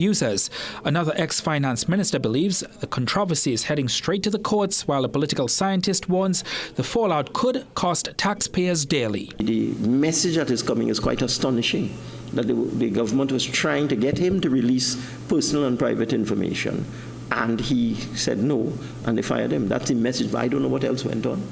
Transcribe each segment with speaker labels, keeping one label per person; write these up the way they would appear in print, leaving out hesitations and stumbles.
Speaker 1: users. Another ex-finance minister believes the controversy is heading straight to the courts, while a political scientist warns the fallout could cost taxpayers dearly.
Speaker 2: The message that is coming is quite astonishing, that the government was trying to get him to release personal and private information, and he said no, and they fired him. That's the message, but I don't know what else went on.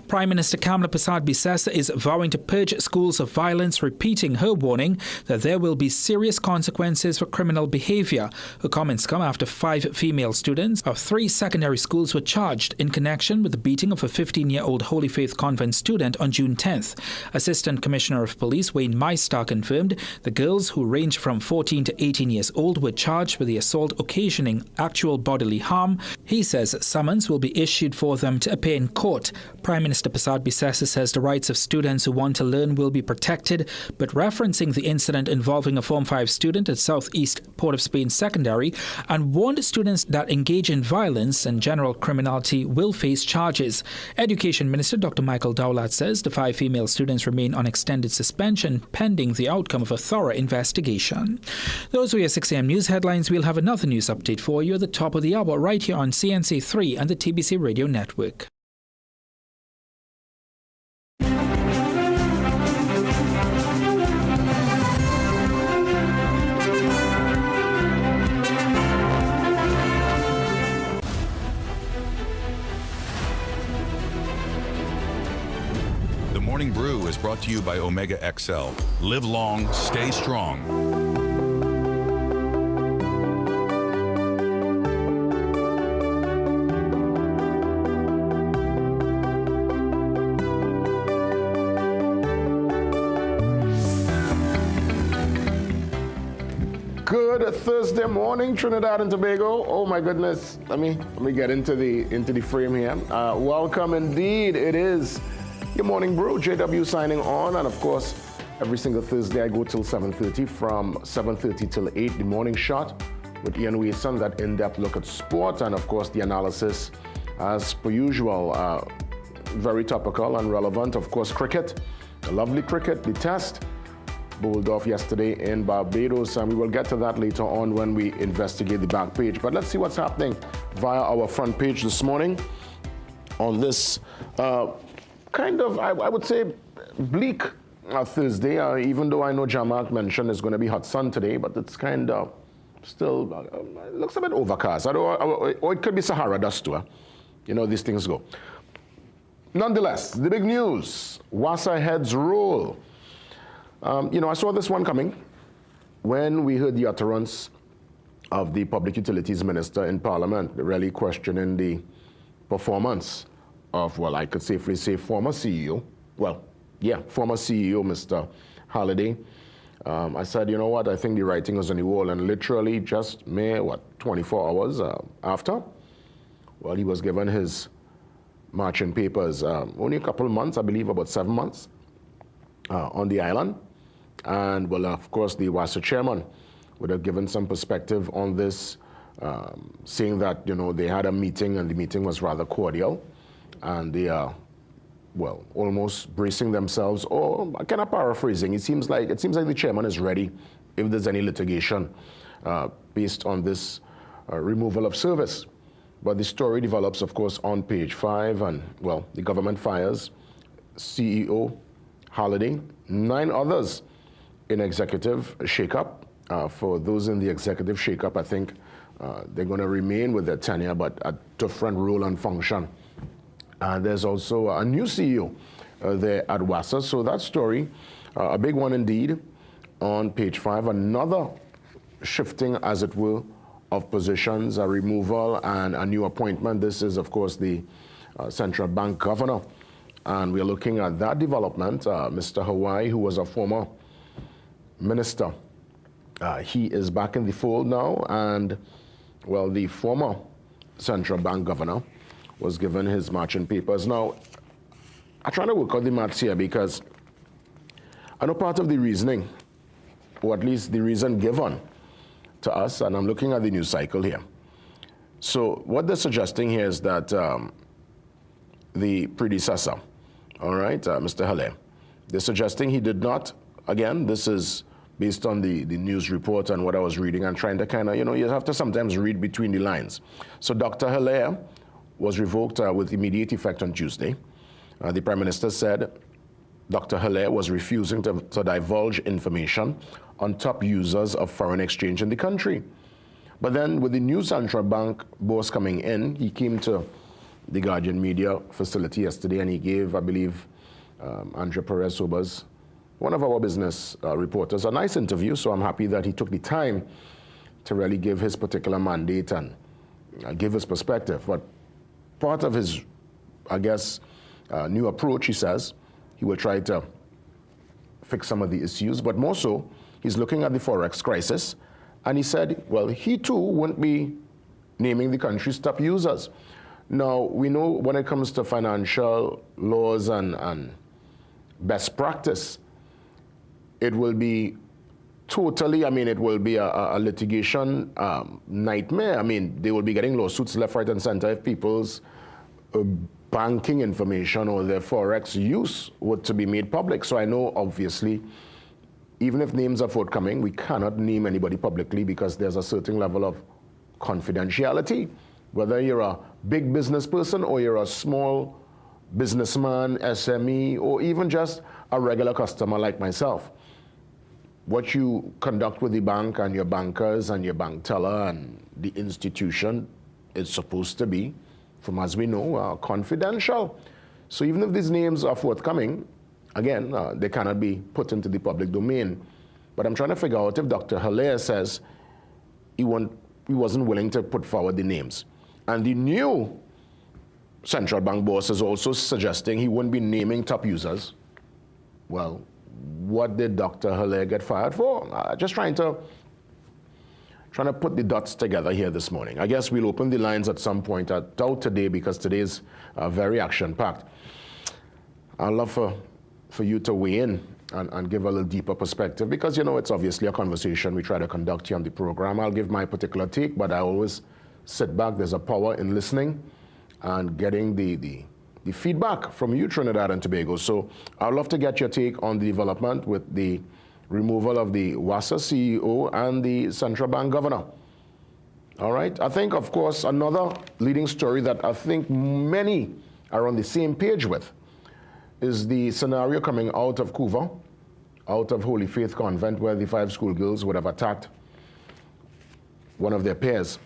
Speaker 1: Prime Minister Kamala Persad-Bissessar is vowing to purge schools of violence, repeating her warning that there will be serious consequences for criminal behavior. Her comments come after 5 female students of 3 secondary schools were charged in connection with the beating of a 15-year-old Holy Faith Convent student on June 10th. Assistant Commissioner of Police Wayne Maistar confirmed the girls, who range from 14 to 18 years old, were charged with the assault occasioning actual bodily harm. He says summons will be issued for them to appear in court. Prime Minister Persad-Bissessar says the rights of students who want to learn will be protected, but referencing the incident involving a Form 5 student at Southeast Port of Spain Secondary, and warned students that engage in violence and general criminality will face charges. Education Minister Dr. Michael Dowlett says the 5 female students remain on extended suspension pending the outcome of a thorough investigation. Those were your 6 a.m. news headlines. We'll have another news update for you at the top of the hour right here on CNC3 and the TBC Radio Network.
Speaker 3: Morning Brew is brought to you by Omega XL. Live long, stay strong.
Speaker 4: Good Thursday morning, Trinidad and Tobago. Oh my goodness, let me get into the frame here. Welcome indeed. It is your Morning Brew, JW signing on, and of course, every single Thursday I go till 7:30, from 7:30 till 8, the morning shot with Ian Wilson, that in-depth look at sport, and of course the analysis, as per usual, very topical and relevant. Of course, cricket, the lovely cricket, the test, bowled off yesterday in Barbados, and we will get to that later on when we investigate the back page. But let's see what's happening via our front page this morning on this kind of, I would say, bleak Thursday, even though I know Jamak mentioned it's going to be hot sun today, but it's kind of still, it looks a bit overcast. Or it could be Sahara dust too. You know, these things go. Nonetheless, the big news, WASA heads roll. You know, I saw this one coming when we heard the utterance of the Public Utilities Minister in Parliament, really questioning the performance of, well, I could safely say former CEO, well, yeah, former CEO, Mr. Halliday. I said, you know what, I think the writing was on the wall, and literally just 24 hours after, well, he was given his marching papers. Only a couple of months, I believe about 7 months on the island. And, well, of course, the WASA chairman would have given some perspective on this, saying that, you know, they had a meeting and the meeting was rather cordial. And they are, well, almost bracing themselves, or kind of paraphrasing. It seems like the chairman is ready if there's any litigation based on this removal of service. But the story develops, of course, on page 5, and, well, the government fires CEO Halliday, 9 others in executive shakeup. For those in the executive shakeup, I think they're going to remain with their tenure, but a different role and function. There's also a new CEO there at WASA. So that story, a big one indeed, on page 5. Another shifting, as it were, of positions, a removal and a new appointment. This is, of course, the central bank governor. And we're looking at that development. Mr. Hawaii, who was a former minister, he is back in the fold now. And, well, the former central bank governor was given his marching papers. Now, I'm trying to work out the maths here, because I know part of the reasoning, or at least the reason given to us, and I'm looking at the news cycle here. So what they're suggesting here is that the predecessor, all right, Mr. Halle, they're suggesting he did not, again, this is based on the news report and what I was reading and trying to kind of, you have to sometimes read between the lines. So Dr. Hilaire was revoked with immediate effect on Tuesday. The Prime Minister said Dr. Hilaire was refusing to divulge information on top users of foreign exchange in the country. But then with the new central bank boss coming in, he came to the Guardian Media facility yesterday and he gave, I believe, Andre Perez-Sobas, one of our business reporters, a nice interview. So I'm happy that he took the time to really give his particular mandate and give his perspective. But part of his, I guess, new approach, he says, he will try to fix some of the issues, but more so, he's looking at the Forex crisis, and he said, well, he too won't be naming the country's top users. Now, we know when it comes to financial laws and best practice, it will be totally, it will be a litigation nightmare. They will be getting lawsuits left, right, and center if people's banking information or their Forex use were to be made public. So I know, obviously, even if names are forthcoming, we cannot name anybody publicly because there's a certain level of confidentiality. Whether you're a big business person or you're a small businessman, SME, or even just a regular customer like myself, what you conduct with the bank and your bankers and your bank teller and the institution is supposed to be, from as we know, confidential. So even if these names are forthcoming, again, they cannot be put into the public domain. But I'm trying to figure out if Dr. Hilaire says he wasn't willing to put forward the names. And the new central bank boss is also suggesting he wouldn't be naming top users. Well, what did Dr. Hilaire get fired for? Just trying to put the dots together here this morning. I guess we'll open the lines at some point. I doubt today because today is very action-packed. I'd love for you to weigh in and give a little deeper perspective because, it's obviously a conversation we try to conduct here on the program. I'll give my particular take, but I always sit back. There's a power in listening and getting the feedback from you, Trinidad and Tobago. So I'd love to get your take on the development with the removal of the WASA CEO and the central bank governor. All right. I think, of course, another leading story that I think many are on the same page with is the scenario coming out of Cuba, out of Holy Faith Convent, where the 5 schoolgirls would have attacked one of their peers.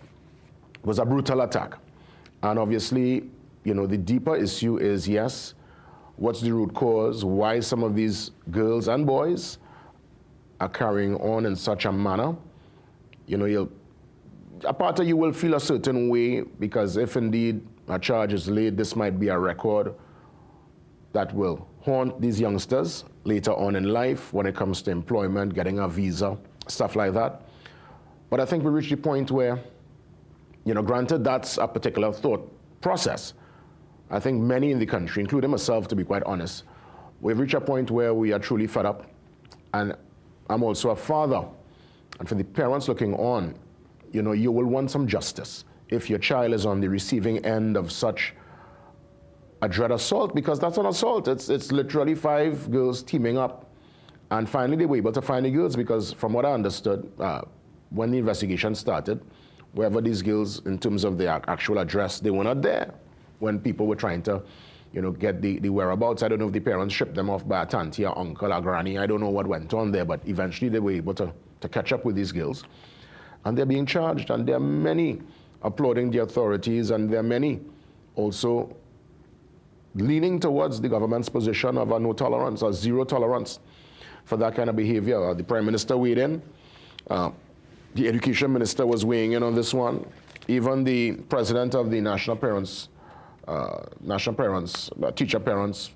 Speaker 4: It was a brutal attack. And obviously, the deeper issue is, yes, what's the root cause? Why some of these girls and boys are carrying on in such a manner? A part of you will feel a certain way because if indeed a charge is laid, this might be a record that will haunt these youngsters later on in life when it comes to employment, getting a visa, stuff like that. But I think we reached the point where, granted that's a particular thought process, I think many in the country, including myself, to be quite honest, we've reached a point where we are truly fed up. And I'm also a father. And for the parents looking on, you will want some justice if your child is on the receiving end of such a dread assault, because that's an assault. It's literally 5 girls teaming up. And finally, they were able to find the girls because from what I understood, when the investigation started, wherever these girls, in terms of their actual address, they were not there when people were trying to, get the whereabouts. I don't know if the parents shipped them off by a auntie or uncle or granny. I don't know what went on there, but eventually they were able to catch up with these girls. And they're being charged, and there are many applauding the authorities, and there are many also leaning towards the government's position of a no tolerance or zero tolerance for that kind of behavior. The Prime Minister weighed in. The Education Minister was weighing in on this one. Even the President of the Teacher Parents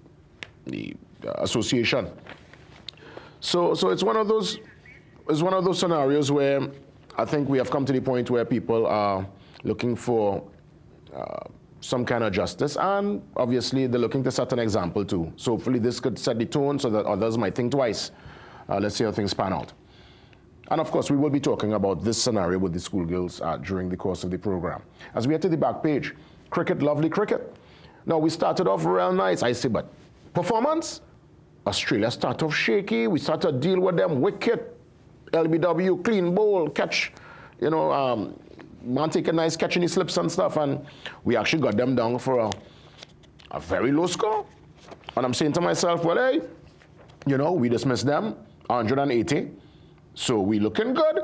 Speaker 4: the Association. So it's one of those scenarios where I think we have come to the point where people are looking for some kind of justice, and obviously they're looking to set an example too. So hopefully this could set the tone so that others might think twice. Let's see how things pan out. And of course, we will be talking about this scenario with the schoolgirls during the course of the program. As we head to the back page, cricket, lovely cricket. Now, we started off real nice, I say, but performance? Australia started off shaky. We started to deal with them wicket LBW, clean bowl, catch, man take a nice catch in his slips and stuff, and we actually got them down for a very low score. And I'm saying to myself, well, hey, we dismissed them, 180, so we looking good.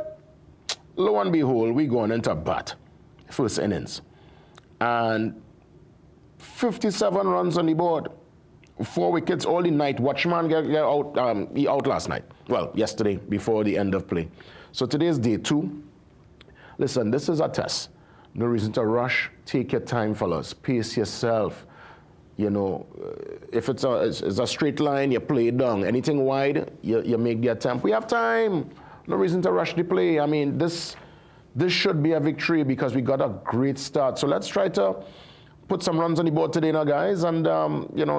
Speaker 4: Lo and behold, we going into bat, first innings, and 57 runs on the board, 4 wickets, all the night. Watchman get out, he out last night. Well, yesterday, before the end of play. So today is day 2. Listen, this is a test. No reason to rush. Take your time, fellas. Pace yourself. If it's a straight line, you play it down. Anything wide, you make the attempt. We have time. No reason to rush the play. I mean, this should be a victory because we got a great start. So let's try to put some runs on the board today now, guys, and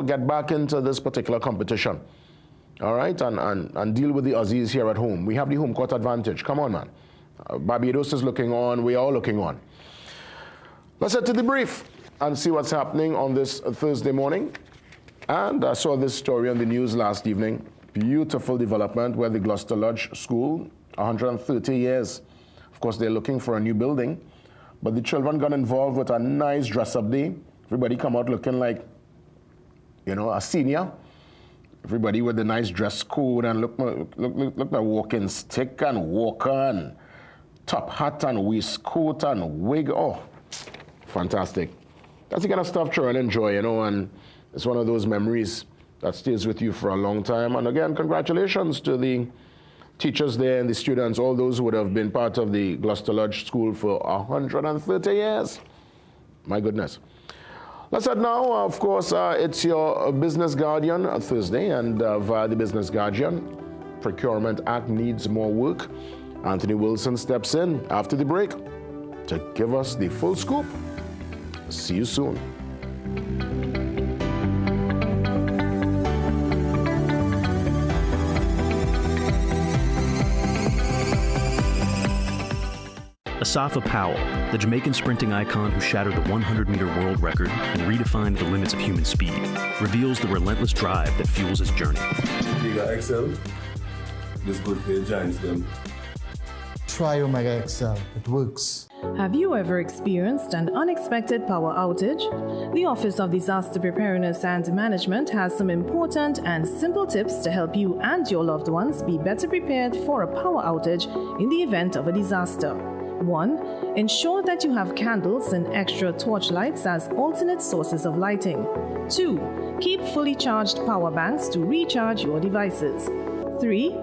Speaker 4: get back into this particular competition. All right, and deal with the Aussies here at home. We have the home court advantage. Come on, man. Barbados is looking on. We are all looking on. Let's head to the brief and see what's happening on this Thursday morning. And I saw this story on the news last evening. Beautiful development where the Gloucester Lodge School, 130 years. Of course, they're looking for a new building. But the children got involved with a nice dress-up day. Everybody come out looking like, a senior. Everybody with a nice dress code and look like walking stick and walker and top hat and waistcoat and wig. Oh, fantastic. That's the kind of stuff children enjoy, and it's one of those memories that stays with you for a long time. And again, congratulations to the teachers there and the students, all those who would have been part of the Gloucester Lodge School for 130 years. My goodness. Let's head now, of course, it's your Business Guardian Thursday, and via the Business Guardian, Procurement Act needs more work. Anthony Wilson steps in after the break to give us the full scoop. See you soon.
Speaker 5: Asafa Powell, the Jamaican sprinting icon who shattered the 100-meter world record and redefined the limits of human speed, reveals the relentless drive that fuels his journey.
Speaker 6: You got XL? This good for your giants, them.
Speaker 7: Try Omega XL. It works.
Speaker 8: Have you ever experienced an unexpected power outage? The Office of Disaster Preparedness and Management has some important and simple tips to help you and your loved ones be better prepared for a power outage in the event of a disaster. 1. Ensure that you have candles and extra torchlights as alternate sources of lighting. 2. Keep fully charged power banks to recharge your devices. 3.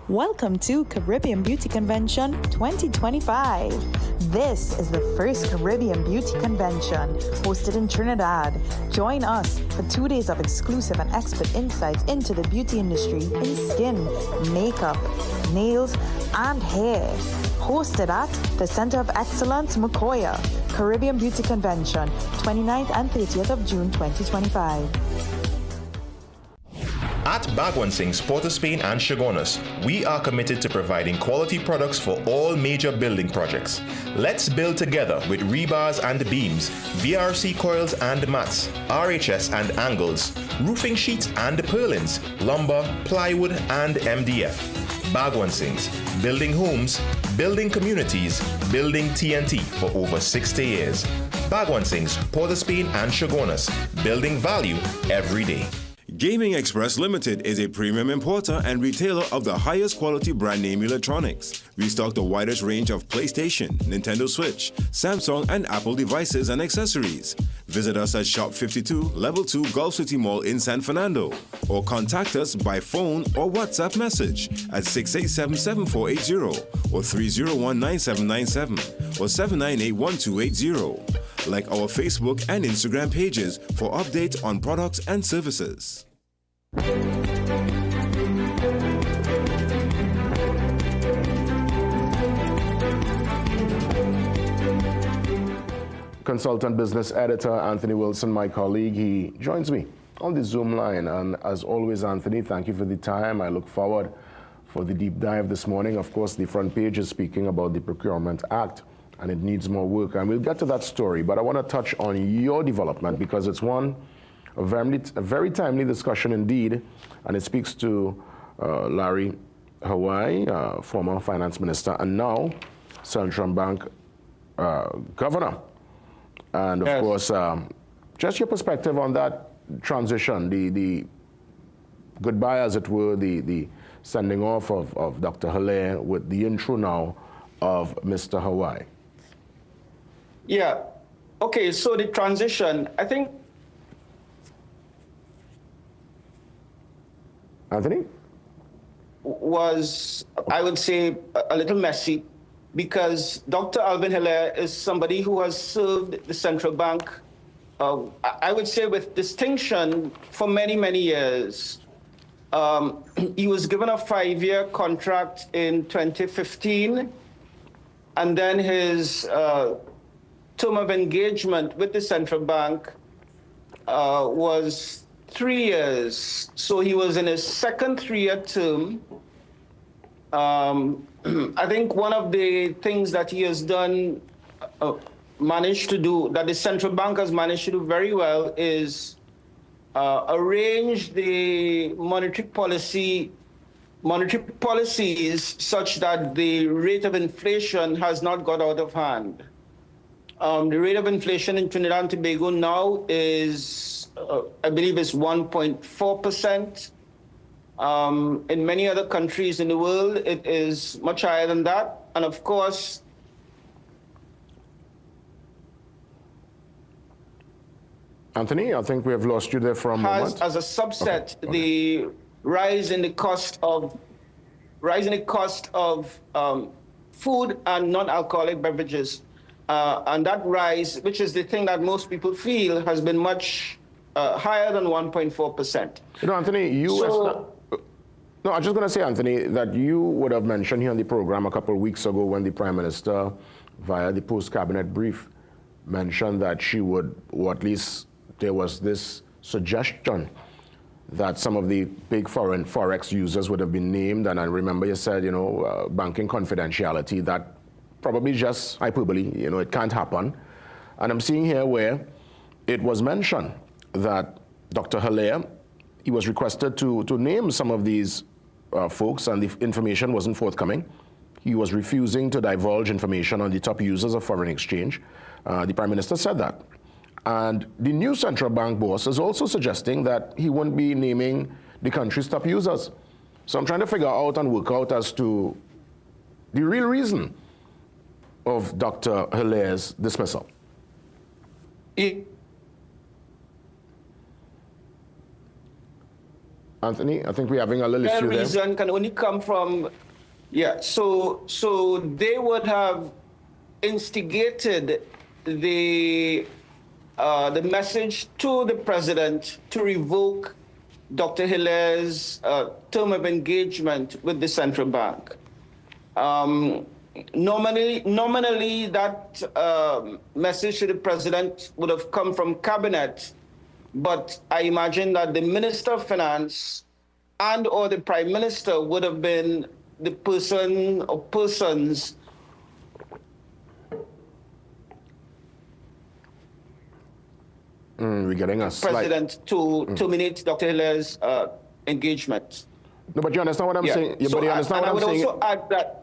Speaker 9: Welcome to Caribbean Beauty Convention 2025. This is the first Caribbean Beauty Convention hosted in Trinidad. Join us for 2 days of exclusive and expert insights into the beauty industry in skin, makeup, nails, and hair. Hosted at the Center of Excellence, Macoya. Caribbean Beauty Convention, 29th and 30th of June 2025.
Speaker 10: At Bagwansing's, Port of Spain and Chagonas, we are committed to providing quality products for all major building projects. Let's build together with rebars and beams, BRC coils and mats, RHS and angles, roofing sheets and purlins, lumber, plywood and MDF. Bagwansing's, building homes, building communities, building TNT for over 60 years. Bagwansing's, Port of Spain and Chagonas, building value every day.
Speaker 11: Gaming Express Limited is a premium importer and retailer of the highest quality brand name electronics. We stock the widest range of PlayStation, Nintendo Switch, Samsung and Apple devices and accessories. Visit us at Shop 52, Level 2 Gulf City Mall in San Fernando, or contact us by phone or WhatsApp message at 687-7480 or 301-9797 or 798-1280. Like our Facebook and Instagram pages for updates on products and services.
Speaker 4: consultant business editor, Anthony Wilson, my colleague. He joins me on the Zoom line. And as always, Anthony, thank you for the time. I look forward for the deep dive this morning. Of course, the front page is speaking about the Procurement Act, and it needs more work. And we'll get to that story. But I want to touch on your development because it's a very timely discussion indeed. And it speaks to Larry Hawaii, former finance minister, and now Central Bank governor. And of course, just your perspective on that transition, the goodbye, as it were, the sending off of Dr. Hilaire with the intro now of Mr. Hawaii.
Speaker 12: Yeah. Okay, so the transition, I think...
Speaker 4: Anthony?
Speaker 12: Was, I would say, a little messy because Dr. Alvin Hilaire is somebody who has served the central bank, I would say with distinction for many, many years. He was given a 5-year contract in 2015, and then his term of engagement with the central bank was 3 years. So he was in his second 3-year term. I think one of the things that he has done, managed to do, that the central bank has managed to do very well is arrange the monetary policies such that the rate of inflation has not got out of hand. The rate of inflation in Trinidad and Tobago now is, I believe, is 1.4%. In many other countries in the world, it is much higher than that. And of course,
Speaker 4: Anthony, I think we have lost you there for a moment.
Speaker 12: As a subset, okay. The rise in the cost of food and non-alcoholic beverages, and that rise, which is the thing that most people feel, has been much higher than 1.4%.
Speaker 4: You know, Anthony, no, I was just going to say, Anthony, that you would have mentioned here on the program a couple of weeks ago when the Prime Minister, via the post-cabinet brief, mentioned that she would, or at least there was this suggestion that some of the big foreign Forex users would have been named. And I remember you said, banking confidentiality, that probably just hyperbole, it can't happen. And I'm seeing here where it was mentioned that Dr. Hilaire, he was requested to name some of these folks, and the information wasn't forthcoming. He was refusing to divulge information on the top users of foreign exchange. The Prime Minister said that. And the new central bank boss is also suggesting that he won't be naming the country's top users. So I'm trying to figure out and work out as to the real reason of Dr. Hilaire's dismissal. Anthony, I think we're having a little issue there.
Speaker 12: The reason can only come from, so they would have instigated the message to the president to revoke Dr. Hilaire's term of engagement with the central bank. Nominally, that message to the president would have come from cabinet, but I imagine that the Minister of Finance and or the Prime Minister would have been the person or persons
Speaker 4: we're getting a
Speaker 12: president to terminate Dr. Hilaire's engagement.
Speaker 4: No, but you understand what I'm saying? Yeah,
Speaker 12: so
Speaker 4: but you understand what I'm saying?
Speaker 12: I would also add that.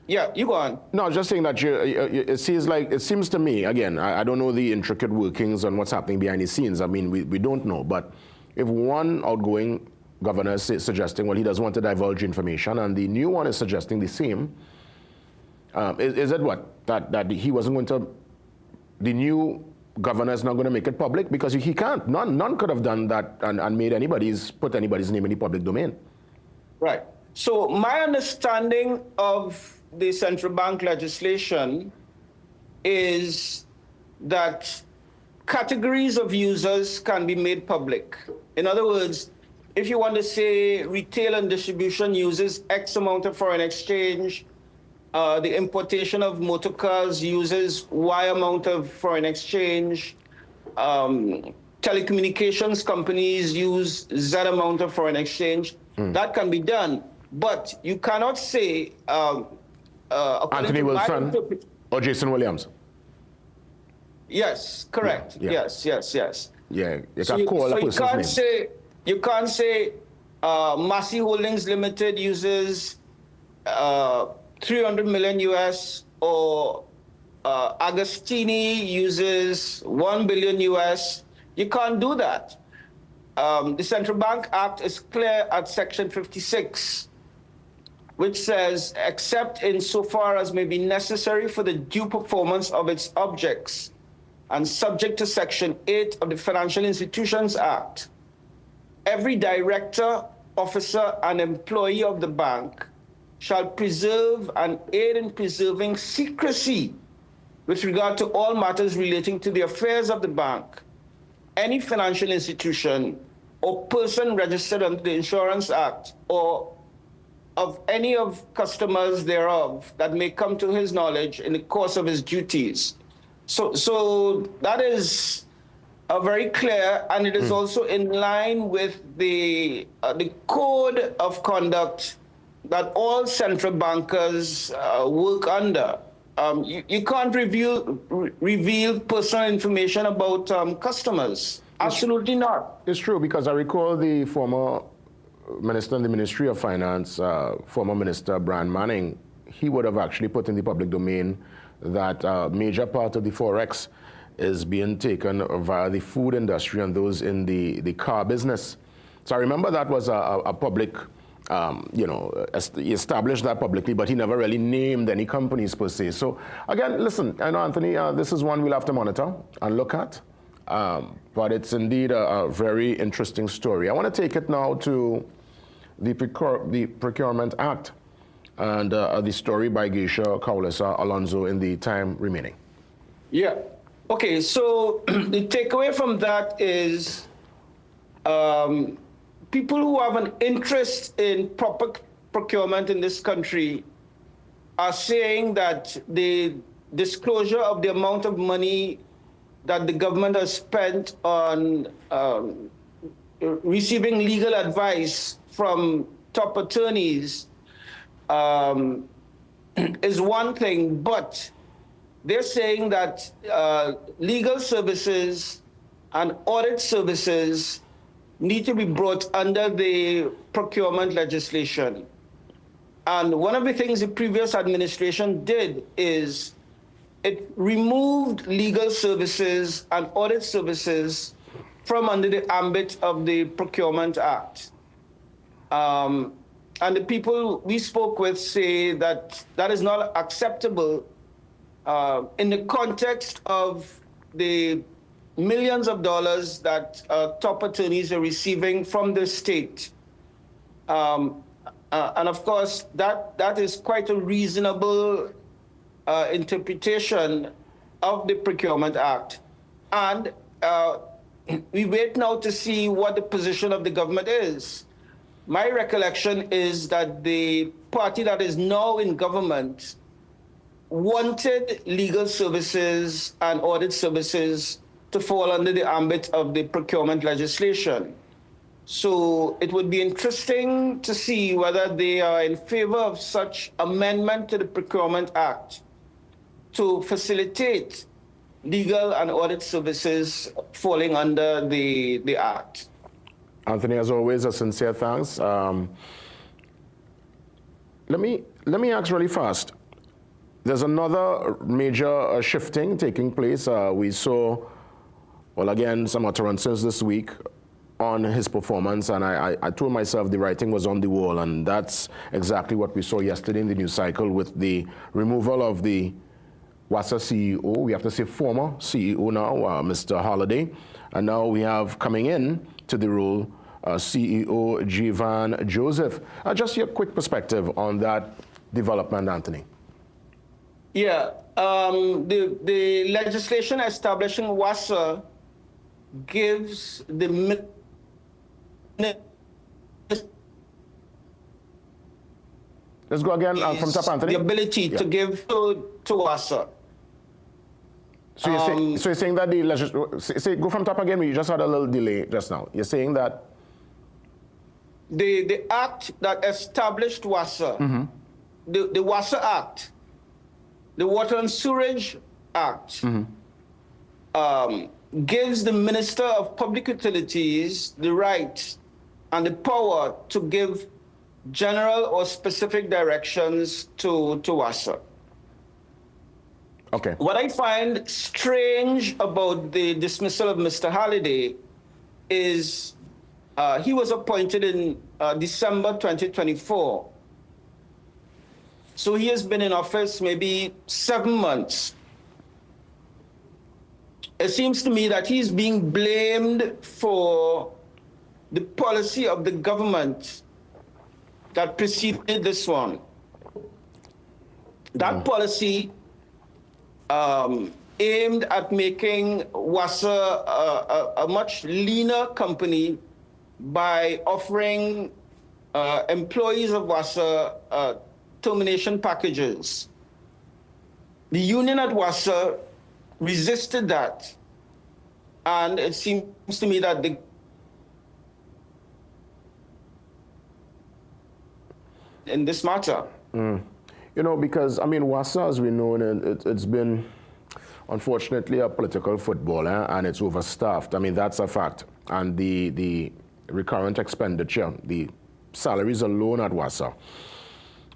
Speaker 12: Yeah, you go on.
Speaker 4: No, I was just saying that it seems to me, again, I don't know the intricate workings on what's happening behind the scenes. I mean, we don't know. But if one outgoing governor is suggesting, well, he doesn't want to divulge information, and the new one is suggesting the same, is it what? That he wasn't going to, the new governor is not going to make it public? Because he can't. None could have done that and put anybody's name in the public domain.
Speaker 12: Right. So my understanding of the central bank legislation is that categories of users can be made public. In other words, if you want to say retail and distribution uses X amount of foreign exchange, the importation of motor cars uses Y amount of foreign exchange. Telecommunications companies use Z amount of foreign exchange. That can be done, but you cannot say
Speaker 4: Anthony Wilson or Jason Williams.
Speaker 12: Yes, correct.
Speaker 4: Yeah.
Speaker 12: Yes.
Speaker 4: Yeah, you can't
Speaker 12: you can't say Massey Holdings Limited uses 300 million US or Agostini uses 1 billion US. You can't do that. The Central Bank Act is clear at Section 56, which says, except insofar as may be necessary for the due performance of its objects, and subject to Section 8 of the Financial Institutions Act, every director, officer, and employee of the bank shall preserve and aid in preserving secrecy with regard to all matters relating to the affairs of the bank, any financial institution, or person registered under the Insurance Act, or of any of customers thereof that may come to his knowledge in the course of his duties. So that is very clear, and it is also in line with the code of conduct that all central bankers work under. You can't reveal personal information about customers. Absolutely not.
Speaker 4: It's true, because I recall the former minister in the Ministry of Finance, former Minister Brian Manning, he would have actually put in the public domain that a major part of the Forex is being taken via the food industry and those in the car business. So I remember that was a public, he established that publicly, but he never really named any companies per se. So again, listen, I know, Anthony, this is one we'll have to monitor and look at, but it's indeed a very interesting story. I want to take it now to the Procurement Act and the story by Geisha Kaulisa Alonso in the time remaining.
Speaker 12: Yeah. Okay, so the takeaway from that is people who have an interest in proper procurement in this country are saying that the disclosure of the amount of money that the government has spent on receiving legal advice from top attorneys is one thing, but they're saying that legal services and audit services need to be brought under the procurement legislation. And one of the things the previous administration did is it removed legal services and audit services from under the ambit of the Procurement Act. And the people we spoke with say that that is not acceptable in the context of the millions of dollars that top attorneys are receiving from the state. And of course, that is quite a reasonable interpretation of the Procurement Act. And we wait now to see what the position of the government is. My recollection is that the party that is now in government wanted legal services and audit services to fall under the ambit of the procurement legislation. So it would be interesting to see whether they are in favor of such amendment to the Procurement Act to facilitate legal and audit services falling under the Act.
Speaker 4: Anthony, as always, a sincere thanks. Let me ask really fast. There's another major shifting taking place. We saw, well, again, some utterances this week on his performance, and I told myself the writing was on the wall, and that's exactly what we saw yesterday in the news cycle with the removal of the WASA CEO. We have to say former CEO now, Mr. Holliday, and now we have coming in to the role CEO Jivan Joseph. Just your quick perspective on that development, Anthony.
Speaker 12: Yeah, the legislation establishing WASA gives the
Speaker 4: Let's go again from top, Anthony.
Speaker 12: The ability to give to WASA.
Speaker 4: So you're saying that the go from top again. We just had a little delay just now. You're saying that
Speaker 12: the act that established WASA, the WASA Act, the Water and Sewerage Act, gives the Minister of Public Utilities the right and the power to give general or specific directions to WASA.
Speaker 4: Okay.
Speaker 12: What I find strange about the dismissal of Mr. Halliday is he was appointed in December 2024. So he has been in office maybe 7 months. It seems to me that he's being blamed for the policy of the government that preceded this one. That policy aimed at making WASA a much leaner company by offering employees of WASA termination packages. The union at WASA resisted that, and it seems to me that in this matter.
Speaker 4: You know, because, I mean, WASA, as we know, it's been, unfortunately, a political football, and it's overstaffed. I mean, that's a fact. And the recurrent expenditure, the salaries alone at WASA,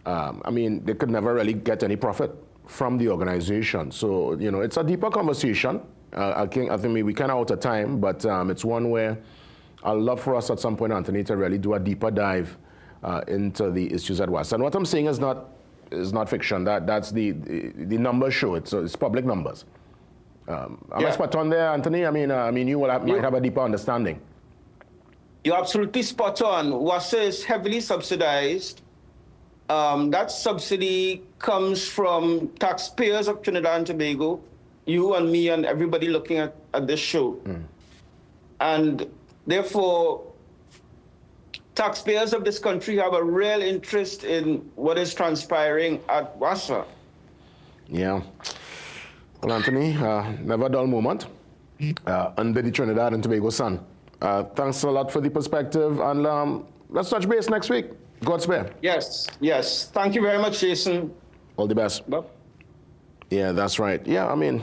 Speaker 4: I mean, they could never really get any profit from the organization. So, you know, it's a deeper conversation. I think maybe we kind of out of time, but it's one where I'd love for us at some point, Anthony, to really do a deeper dive into the issues at WASA. And what I'm saying is not fiction. That's the numbers show it. So it's public numbers. Am I spot on there, Anthony? I mean, you might have a deeper understanding.
Speaker 12: You're absolutely spot on. WASA is heavily subsidized. That subsidy comes from taxpayers of Trinidad and Tobago, you and me and everybody looking at this show. And therefore, taxpayers of this country have a real interest in what is transpiring at WASA.
Speaker 4: Yeah. Well, Anthony, never a dull moment under the Trinidad and Tobago sun. Thanks a lot for the perspective, and let's touch base next week. God spare.
Speaker 12: Yes, yes. Thank you very much, Jason.
Speaker 4: All the best.
Speaker 12: Bye.
Speaker 4: Yeah, that's right. Yeah, I mean,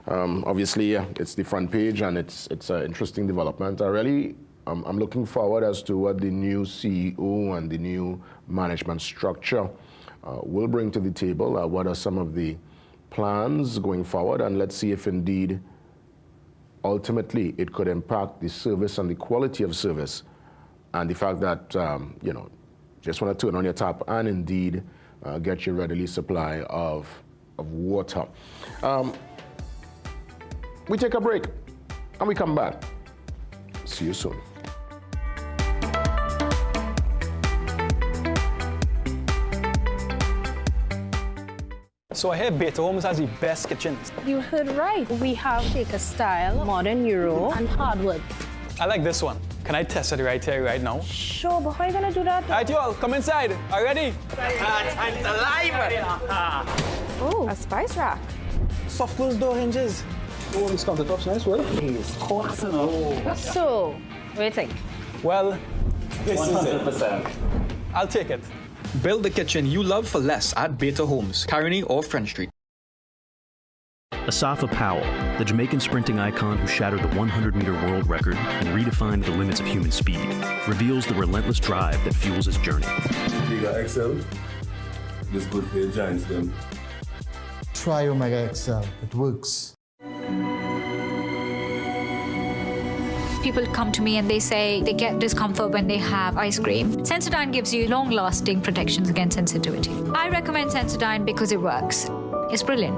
Speaker 4: obviously, it's the front page, and it's an interesting development. I'm looking forward as to what the new CEO and the new management structure will bring to the table. What are some of the plans going forward? And let's see if indeed, ultimately, it could impact the service and the quality of service. And the fact that, you know, just want to turn on your tap and indeed get your readily supply of water. We take a break and we come back. See you soon.
Speaker 13: So I hear Beta Homes has the best kitchens.
Speaker 14: You heard right. We have Shaker style, modern Euro, and hardwood.
Speaker 13: I like this one. Can I test it right here, right now?
Speaker 14: Sure, but how are you gonna do that?
Speaker 13: All right, you all, come inside. Are you ready?
Speaker 15: Time's alive!
Speaker 14: Oh, a spice rack.
Speaker 13: Soft close door hinges. Oh, this countertop's nice, well.
Speaker 15: It's hot enough.
Speaker 14: So, what do you think?
Speaker 13: Well, this
Speaker 15: 100%.
Speaker 13: is it. I'll take it.
Speaker 16: Build the kitchen you love for less at Beta Homes, Caroni or French Street.
Speaker 5: Asafa Powell, the Jamaican sprinting icon who shattered the 100-meter world record and redefined the limits of human speed, reveals the relentless drive that fuels his journey.
Speaker 6: Omega XL, this good for your giants then.
Speaker 7: Try Omega XL, it works.
Speaker 17: People come to me and they say they get discomfort when they have ice cream. Sensodyne gives you long-lasting protections against sensitivity. I recommend Sensodyne because it works. It's brilliant.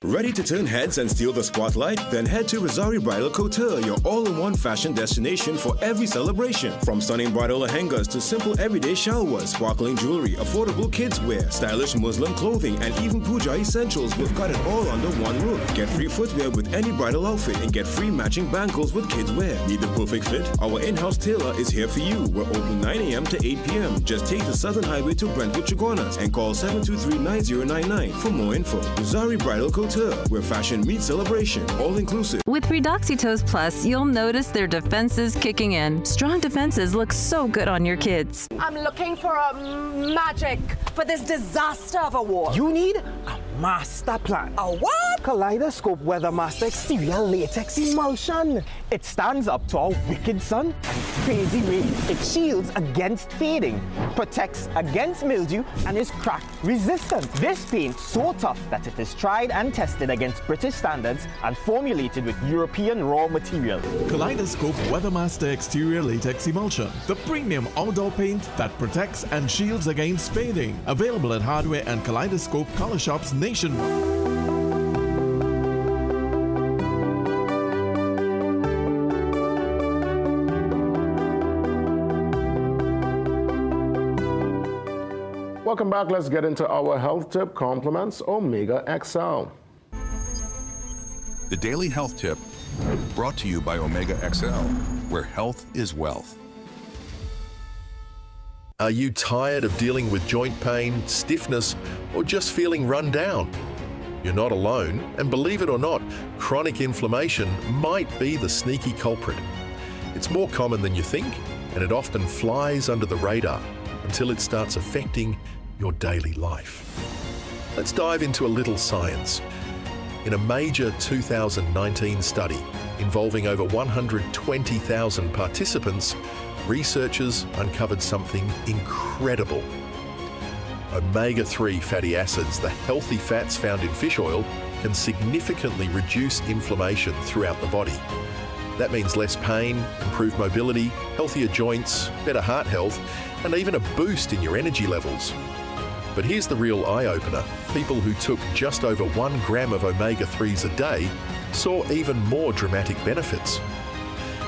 Speaker 11: Ready to turn heads and steal the spotlight? Then head to Rosari Bridal Couture, your all-in-one fashion destination for every celebration. From stunning bridal lehengas to simple everyday shalwas, sparkling jewelry, affordable kids wear, stylish Muslim clothing, and even puja essentials, we've got it all under one roof. Get free footwear with any bridal outfit and get free matching bangles with kids wear. Need the perfect fit? Our in-house tailor is here for you. We're open 9 a.m. to 8 p.m. Just take the Southern Highway to Brentwood, Chaguanas and call 723-9099 for more info. Rosari Bridal Couture, where fashion meets celebration, all inclusive.
Speaker 18: With Reduxitose Plus, you'll notice their defenses kicking in. Strong defenses look so good on your kids.
Speaker 19: I'm looking for a magic for this disaster of a war.
Speaker 20: You need a master plan.
Speaker 19: A what?
Speaker 20: Kaleidoscope Weather Master Exterior Latex Emulsion. It stands up to our wicked sun and crazy rain. It shields against fading, protects against mildew, and is crack resistant. This paint so tough that it is tried and tested against British standards and formulated with European raw material.
Speaker 21: Kaleidoscope Weathermaster Exterior Latex Emulsion, the premium outdoor paint that protects and shields against fading. Available at hardware and Kaleidoscope color shops nationwide.
Speaker 4: Welcome back. Let's get into our health tip. Compliments Omega XL.
Speaker 3: The Daily Health Tip, brought to you by Omega XL, where health is wealth.
Speaker 22: Are you tired of dealing with joint pain, stiffness, or just feeling run down? You're not alone, and believe it or not, chronic inflammation might be the sneaky culprit. It's more common than you think, and it often flies under the radar until it starts affecting your daily life. Let's dive into a little science. In a major 2019 study involving over 120,000 participants, researchers uncovered something incredible. Omega-3 fatty acids, the healthy fats found in fish oil, can significantly reduce inflammation throughout the body. That means less pain, improved mobility, healthier joints, better heart health, and even a boost in your energy levels. But here's the real eye-opener. People who took just over 1 gram of omega-3s a day saw even more dramatic benefits.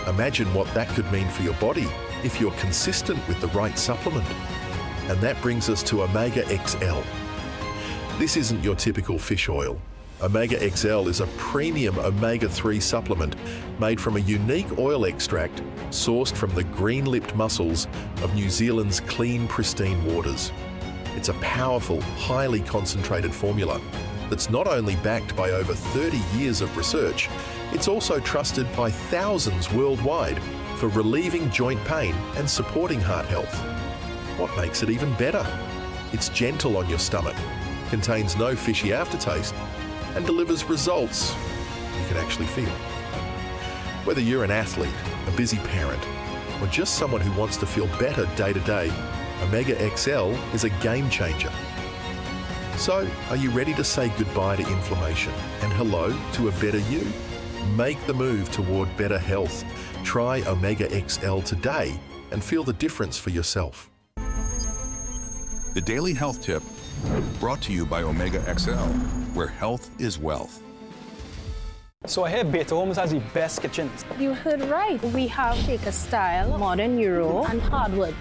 Speaker 22: Imagine what that could mean for your body if you're consistent with the right supplement. And that brings us to Omega XL. This isn't your typical fish oil. Omega XL is a premium omega-3 supplement made from a unique oil extract sourced from the green-lipped mussels of New Zealand's clean, pristine waters. It's a powerful, highly concentrated formula that's not only backed by over 30 years of research, it's also trusted by thousands worldwide for relieving joint pain and supporting heart health. What makes it even better? It's gentle on your stomach, contains no fishy aftertaste, and delivers results you can actually feel. Whether you're an athlete, a busy parent, or just someone who wants to feel better day to day, Omega XL is a game changer. So, are you ready to say goodbye to inflammation and hello to a better you? Make the move toward better health. Try Omega XL today and feel the difference for yourself.
Speaker 3: The Daily Health Tip, brought to you by Omega XL, where health is wealth.
Speaker 13: So I hear Beta Homes has the best kitchens.
Speaker 14: You heard right. We have Shaker style, modern Euro, and hardwood.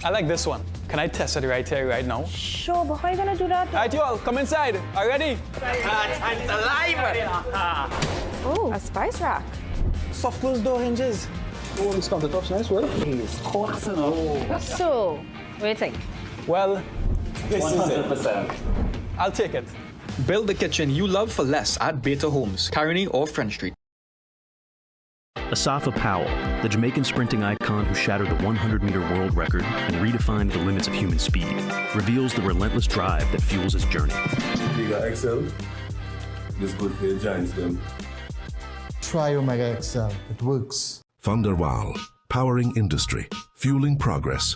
Speaker 13: I like this one. Can I test it right here, right now?
Speaker 14: Sure, but how are you gonna do that?
Speaker 13: All right, you all, come inside. Are you ready?
Speaker 15: Time's alive!
Speaker 19: Oh, a spice rack.
Speaker 13: Soft close door hinges. Oh, this countertop's nice, well.
Speaker 15: It's hot, you know.
Speaker 14: So, what do you think?
Speaker 13: Well, this
Speaker 15: 100%.
Speaker 13: is it. I'll take it.
Speaker 16: Build the kitchen you love for less at Beta Homes, Carney or French Street.
Speaker 5: Asafa Powell, the Jamaican sprinting icon who shattered the 100-meter world record and redefined the limits of human speed, reveals the relentless drive that fuels his journey.
Speaker 6: Omega XL, this good for your giants them.
Speaker 7: Try Omega XL. It works.
Speaker 23: Thunderwal, powering industry, fueling progress.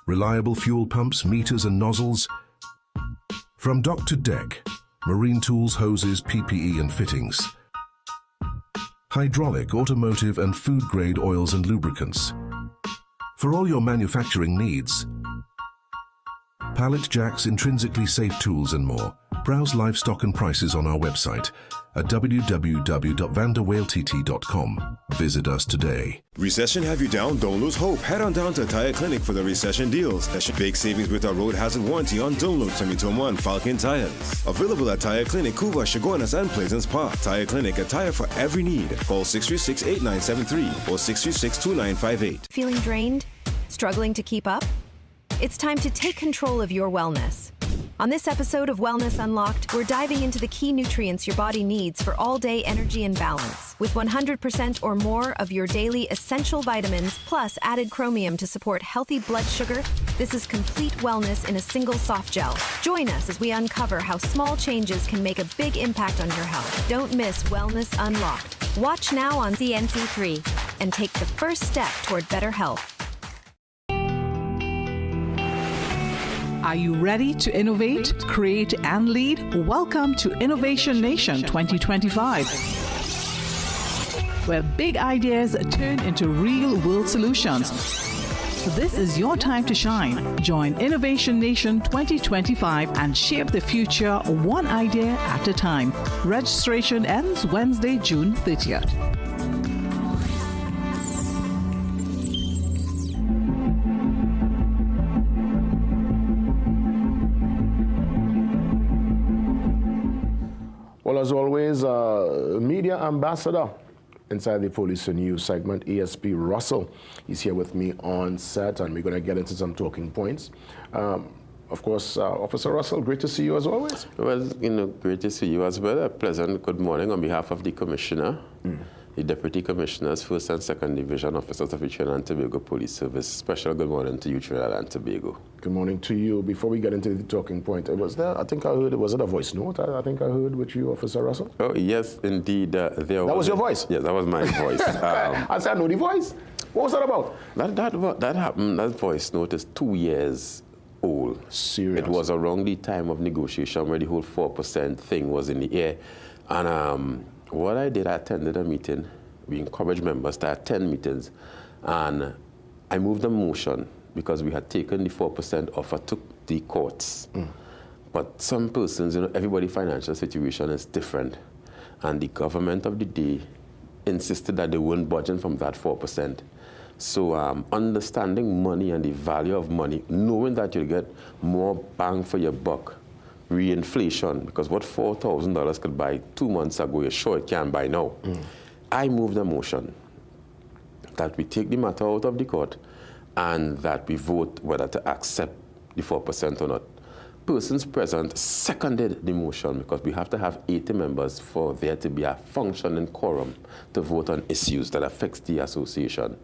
Speaker 23: Reliable fuel pumps, meters and nozzles. From dock to deck, marine tools, hoses, PPE and fittings. Hydraulic, automotive and food-grade oils and lubricants. For all your manufacturing needs, pallet jacks, intrinsically safe tools and more. Browse live stock and prices on our website at www.vanderweiltt.com. Visit us today.
Speaker 11: Recession have you down? Don't lose hope. Head on down to Tire Clinic for the recession deals. That should big savings with our road hazard warranty on Dunlop 2021 Falcon tires. Available at Tire Clinic, Cuba, Chaguanas, and Pleasant Park. Tire Clinic, a tire for every need. Call 636-8973 or 636-2958.
Speaker 1: Feeling drained? Struggling to keep up? It's time to take control of your wellness. On this episode of Wellness Unlocked, we're diving into the key nutrients your body needs for all-day energy and balance. With 100% or more of your daily essential vitamins, plus added chromium to support healthy blood sugar, this is complete wellness in a single soft gel. Join us as we uncover how small changes can make a big impact on your health. Don't miss Wellness Unlocked. Watch now on CNC3 and take the first step toward better health.
Speaker 2: Are you ready to innovate, create, and lead? Welcome to Innovation Nation 2025, where big ideas turn into real-world solutions. This is your time to shine. Join Innovation Nation 2025 and shape the future one idea at a time. Registration ends Wednesday, June 30th.
Speaker 4: Well, as always, media ambassador inside the Police and News segment, ASP Russell. He's here with me on set, and we're going to get into some talking points. Of course, Officer Russell, great to see you as always.
Speaker 8: Well, great to see you as well. A pleasant good morning on behalf of the Commissioner, the Deputy Commissioners, 1st and 2nd Division Officers of the Trinidad and Tobago Police Service. Special good morning to you, Trinidad and Tobago.
Speaker 4: Good morning to you. Before we get into the talking point, was there, I think I heard, was it a voice note? I think I heard with you, Officer Russell?
Speaker 8: Oh, yes, indeed. That
Speaker 4: was your voice?
Speaker 8: Yes, that was my voice.
Speaker 4: I said, I know the voice. What was that about?
Speaker 8: That happened, that voice note is 2 years old.
Speaker 4: Serious?
Speaker 8: It was around the time of negotiation where the whole 4% thing was in the air. And what I did, I attended a meeting. We encouraged members to attend meetings. And I moved a motion because we had taken the 4% offer to the courts. But some persons, everybody's financial situation is different. And the government of the day insisted that they weren't budging from that 4%. So understanding money and the value of money, knowing that you'll get more bang for your buck, reinflation, because what $4,000 could buy 2 months ago, you're sure it can't buy now. I moved a motion that we take the matter out of the court and that we vote whether to accept the 4% or not. Persons present seconded the motion because we have to have 80 members for there to be a functioning quorum to vote on issues that affects the association.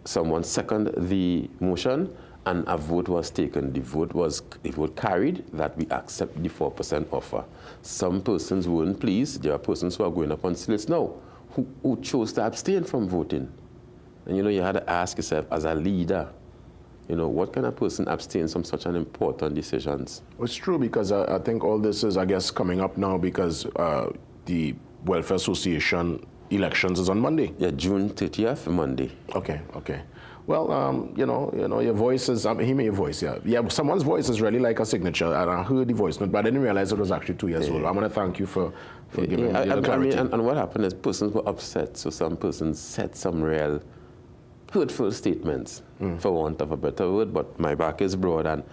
Speaker 8: Someone seconded the motion and a vote was taken. The vote carried that we accept the 4% offer. Some persons weren't pleased. There are persons who are going up on slates now who chose to abstain from voting. And you had to ask yourself, as a leader, what kind of person abstains from such an important decisions?
Speaker 4: Well, it's true, because I think all this is, I guess, coming up now because the Welfare Association elections is on Monday.
Speaker 8: Yeah, June 30th, Monday.
Speaker 4: Okay. Well, your voice is, hear me, your voice, yeah. Yeah, someone's voice is really like a signature, and I heard the voice note, but I didn't realize it was actually 2 years old. I want to thank you for giving me the clarity.
Speaker 8: And what happened is persons were upset, so some persons said some real hurtful statements, for want of a better word, but my back is broad, and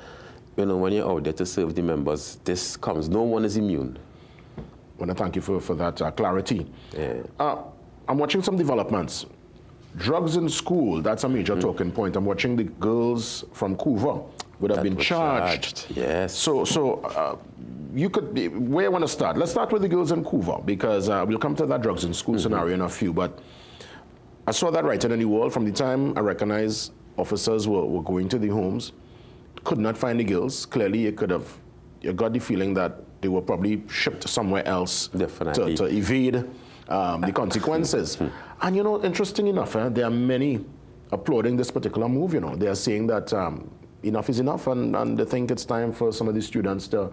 Speaker 8: when you're out there to serve the members, this comes. No one is immune.
Speaker 4: I want to thank you for that clarity.
Speaker 8: Yeah.
Speaker 4: I'm watching some developments. Drugs in school, that's a major talking point. I'm watching the girls from Cuba would have been charged.
Speaker 8: Yes.
Speaker 4: So you could be, where I want to start? Let's start with the girls in Cuba, because we'll come to that drugs in school scenario in a few, but I saw that writing on the wall from the time I recognized officers were going to the homes, could not find the girls. Clearly, you got the feeling that they were probably shipped somewhere else to evade the consequences. And interesting enough, there are many applauding this particular move. They are saying that enough is enough, and they think it's time for some of the students to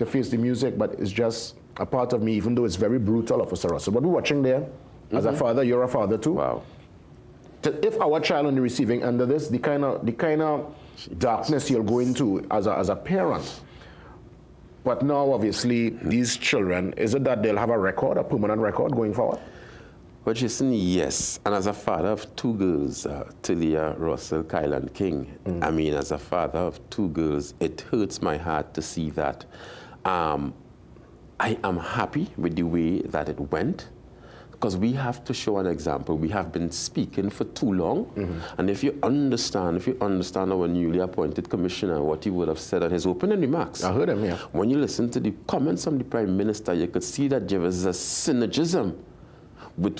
Speaker 4: face the music. But it's just a part of me, even though it's very brutal, Officer Russell. What we're watching there, as a father, you're a father too.
Speaker 8: Wow.
Speaker 4: If our child on the receiving end of this, the kind of darkness you'll go into as a parent. But now, obviously, these children, is it that they'll have a permanent record going forward?
Speaker 8: Well, Jason, yes. And as a father of 2 girls, Talia, Russell, Kyle, and King, I mean, as a father of 2 girls, it hurts my heart to see that. I am happy with the way that it went, because we have to show an example. We have been speaking for too long, and if you understand our newly appointed commissioner, what he would have said at his opening remarks.
Speaker 4: I heard him, yeah.
Speaker 8: When you listen to the comments from the Prime Minister, you could see that there was a synergism with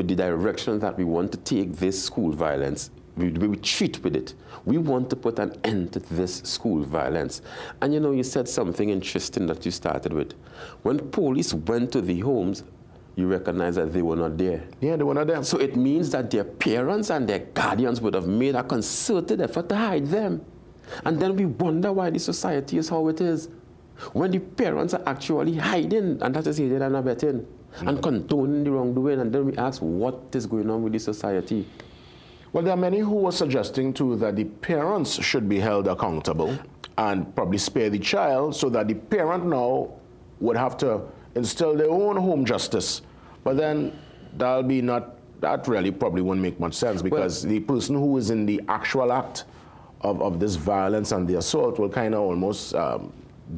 Speaker 8: the direction that we want to take this school violence. We treat with it. We want to put an end to this school violence. And you know, you said something interesting that you started with. When police went to the homes, you recognize that they were not there.
Speaker 4: Yeah, they were not there.
Speaker 8: So it means that their parents and their guardians would have made a concerted effort to hide them. And then we wonder why the society is how it is. When the parents are actually hiding, and that is aiding and abetting, and condoning the wrongdoing, and then we ask what is going on with the society.
Speaker 4: Well, there are many who are suggesting too that the parents should be held accountable and probably spare the child, so that the parent now would have to instill their own home justice. But then that really probably won't make much sense, because the person who is in the actual act of this violence and the assault will kind of almost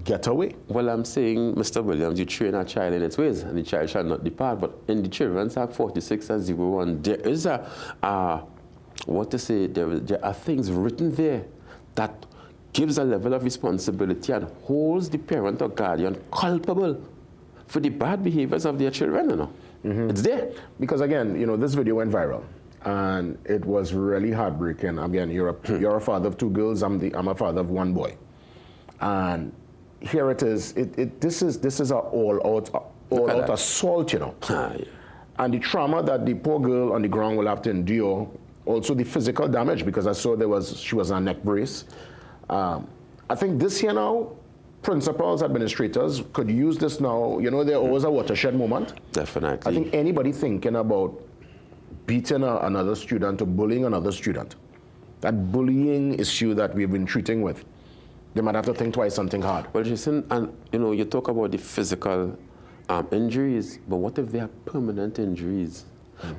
Speaker 4: get away.
Speaker 8: Well, I'm saying, Mr. Williams, you train a child in its ways, and the child shall not depart. But in the Children's Act 46/01, there is there are things written there that gives a level of responsibility and holds the parent or guardian culpable for the bad behaviors of their children, you know. It's there.
Speaker 4: Because again, you know, this video went viral, and it was really heartbreaking. Again, you're a father of 2 girls. I'm a father of 1 boy, and here it is. This is an all-out assault, you know. And the trauma that the poor girl on the ground will have to endure, also the physical damage, because I saw she was on a neck brace. I think this here now, principals, administrators could use this now. You know, there always a watershed moment.
Speaker 8: Definitely.
Speaker 4: I think anybody thinking about beating another student or bullying another student, that bullying issue that we've been treating with, they might have to think twice and think hard.
Speaker 8: Well, Jason, and you know, you talk about the physical injuries, but what if they are permanent injuries?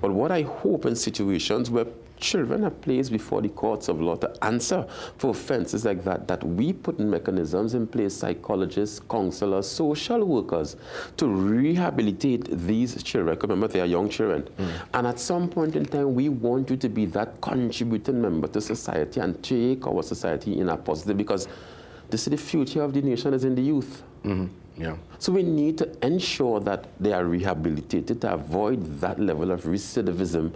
Speaker 8: But what I hope in situations where children are placed before the courts of law to answer for offenses like that, that we put mechanisms in place, psychologists, counselors, social workers, to rehabilitate these children. Remember, they are young children. And at some point in time, we want you to be that contributing member to society and take our society in a positive, because this is the future of the nation is in the youth.
Speaker 4: Yeah.
Speaker 8: So we need to ensure that they are rehabilitated to avoid that level of recidivism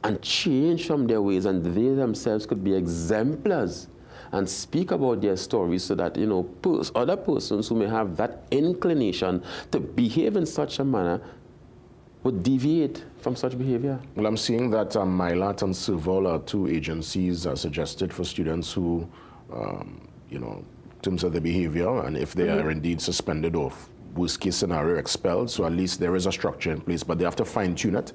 Speaker 8: and change from their ways, and they themselves could be exemplars and speak about their stories, so that, you know, other persons who may have that inclination to behave in such a manner would deviate from such behavior.
Speaker 4: Well, I'm seeing that MILAT and Serval are 2 agencies suggested for students who, you know, in terms of their behavior, and if they are indeed suspended or worst case scenario expelled, so at least there is a structure in place, but they have to fine tune it.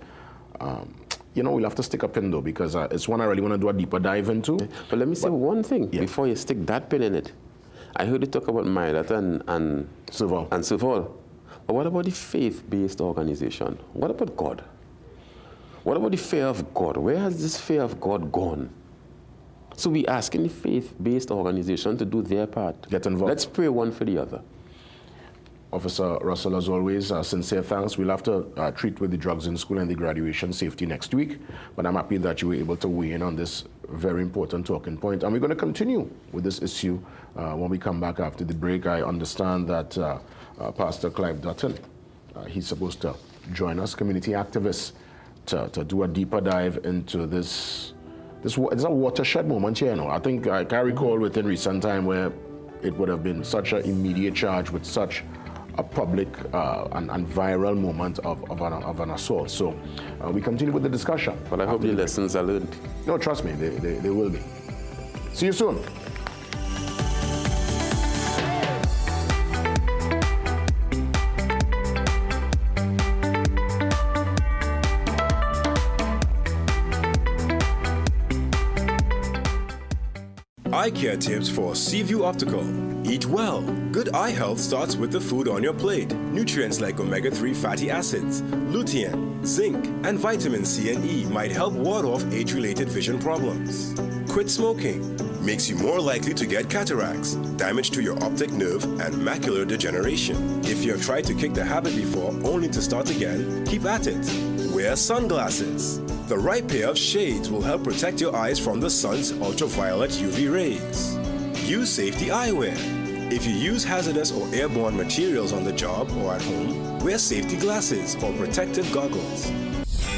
Speaker 4: You know, we'll have to stick a pin though, because it's one I really want to do a deeper dive into.
Speaker 8: But let me say one thing before you stick that pin in it. I heard you talk about MILAT and Serval. But what about the faith-based organization? What about God? What about the fear of God? Where has this fear of God gone? So we're asking the faith-based organization to do their part.
Speaker 4: Get involved.
Speaker 8: Let's pray one for the other.
Speaker 4: Officer Russell, as always, sincere thanks. We'll have to treat with the drugs in school and the graduation safety next week. But I'm happy that you were able to weigh in on this very important talking point. And we're going to continue with this issue when we come back after the break. I understand that Pastor Clive Dutton, he's supposed to join us, community activist, to do a deeper dive into this. It's a watershed moment here, you know. I think I can recall within recent time where it would have been such an immediate charge with such a public and viral moment of an assault. So we continue with the discussion.
Speaker 8: But I hope the lessons are learned.
Speaker 4: No, trust me, they will be. See you soon.
Speaker 11: eye care tips for Seaview Optical. Eat well. Good eye health starts with the food on your plate. Nutrients like omega-3 fatty acids, lutein, zinc, and vitamin C and E might help ward off age-related vision problems. Quit smoking. Makes you more likely to get cataracts, damage to your optic nerve, and macular degeneration. If you have tried to kick the habit before only to start again, keep at it. Wear sunglasses. The right pair of shades will help protect your eyes from the sun's ultraviolet UV rays. Use safety eyewear. If you use hazardous or airborne materials on the job or at home, wear safety glasses or protective goggles.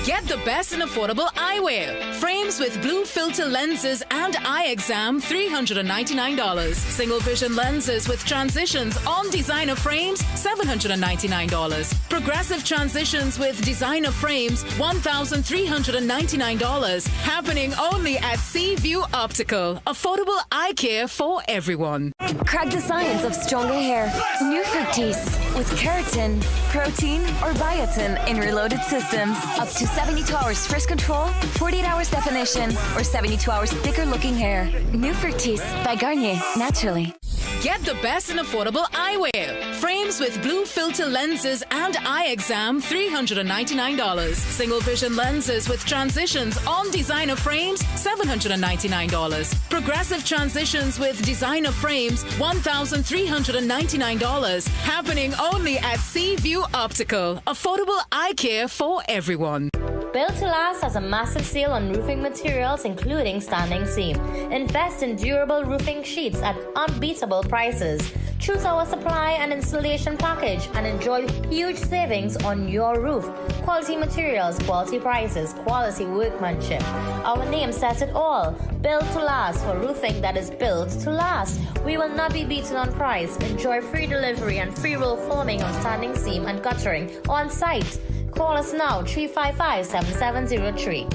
Speaker 9: Get the best and affordable eyewear. Frames with blue filter lenses and eye exam, $399. Single vision lenses with transitions on designer frames, $799. Progressive transitions with designer frames, $1,399. Happening only at Seaview Optical. Affordable eye care for everyone.
Speaker 10: Crack the science of stronger hair. New Fructis with keratin, protein, or biotin in reloaded systems. Up to 72 hours frizz control, 48 hours definition, or 72 hours thicker looking hair. New Fructis by Garnier, naturally.
Speaker 9: Get the best and affordable eyewear. Frames with blue filter lenses and eye exam, $399. Single vision lenses with transitions on designer frames, $799. Progressive transitions with designer frames, $1,399. Happening only at Seaview Optical. Affordable eye care for everyone.
Speaker 12: Built to Last has a massive sale on roofing materials, including standing seam. Invest in durable roofing sheets at unbeatable prices. Choose our supply and installation package and enjoy huge savings on your roof. Quality materials, quality prices, quality workmanship. Our name says it all. Built to Last for roofing that is built to last. We will not be beaten on price. Enjoy free delivery and free roll forming on standing seam and guttering on site. Call us now, 355-7703.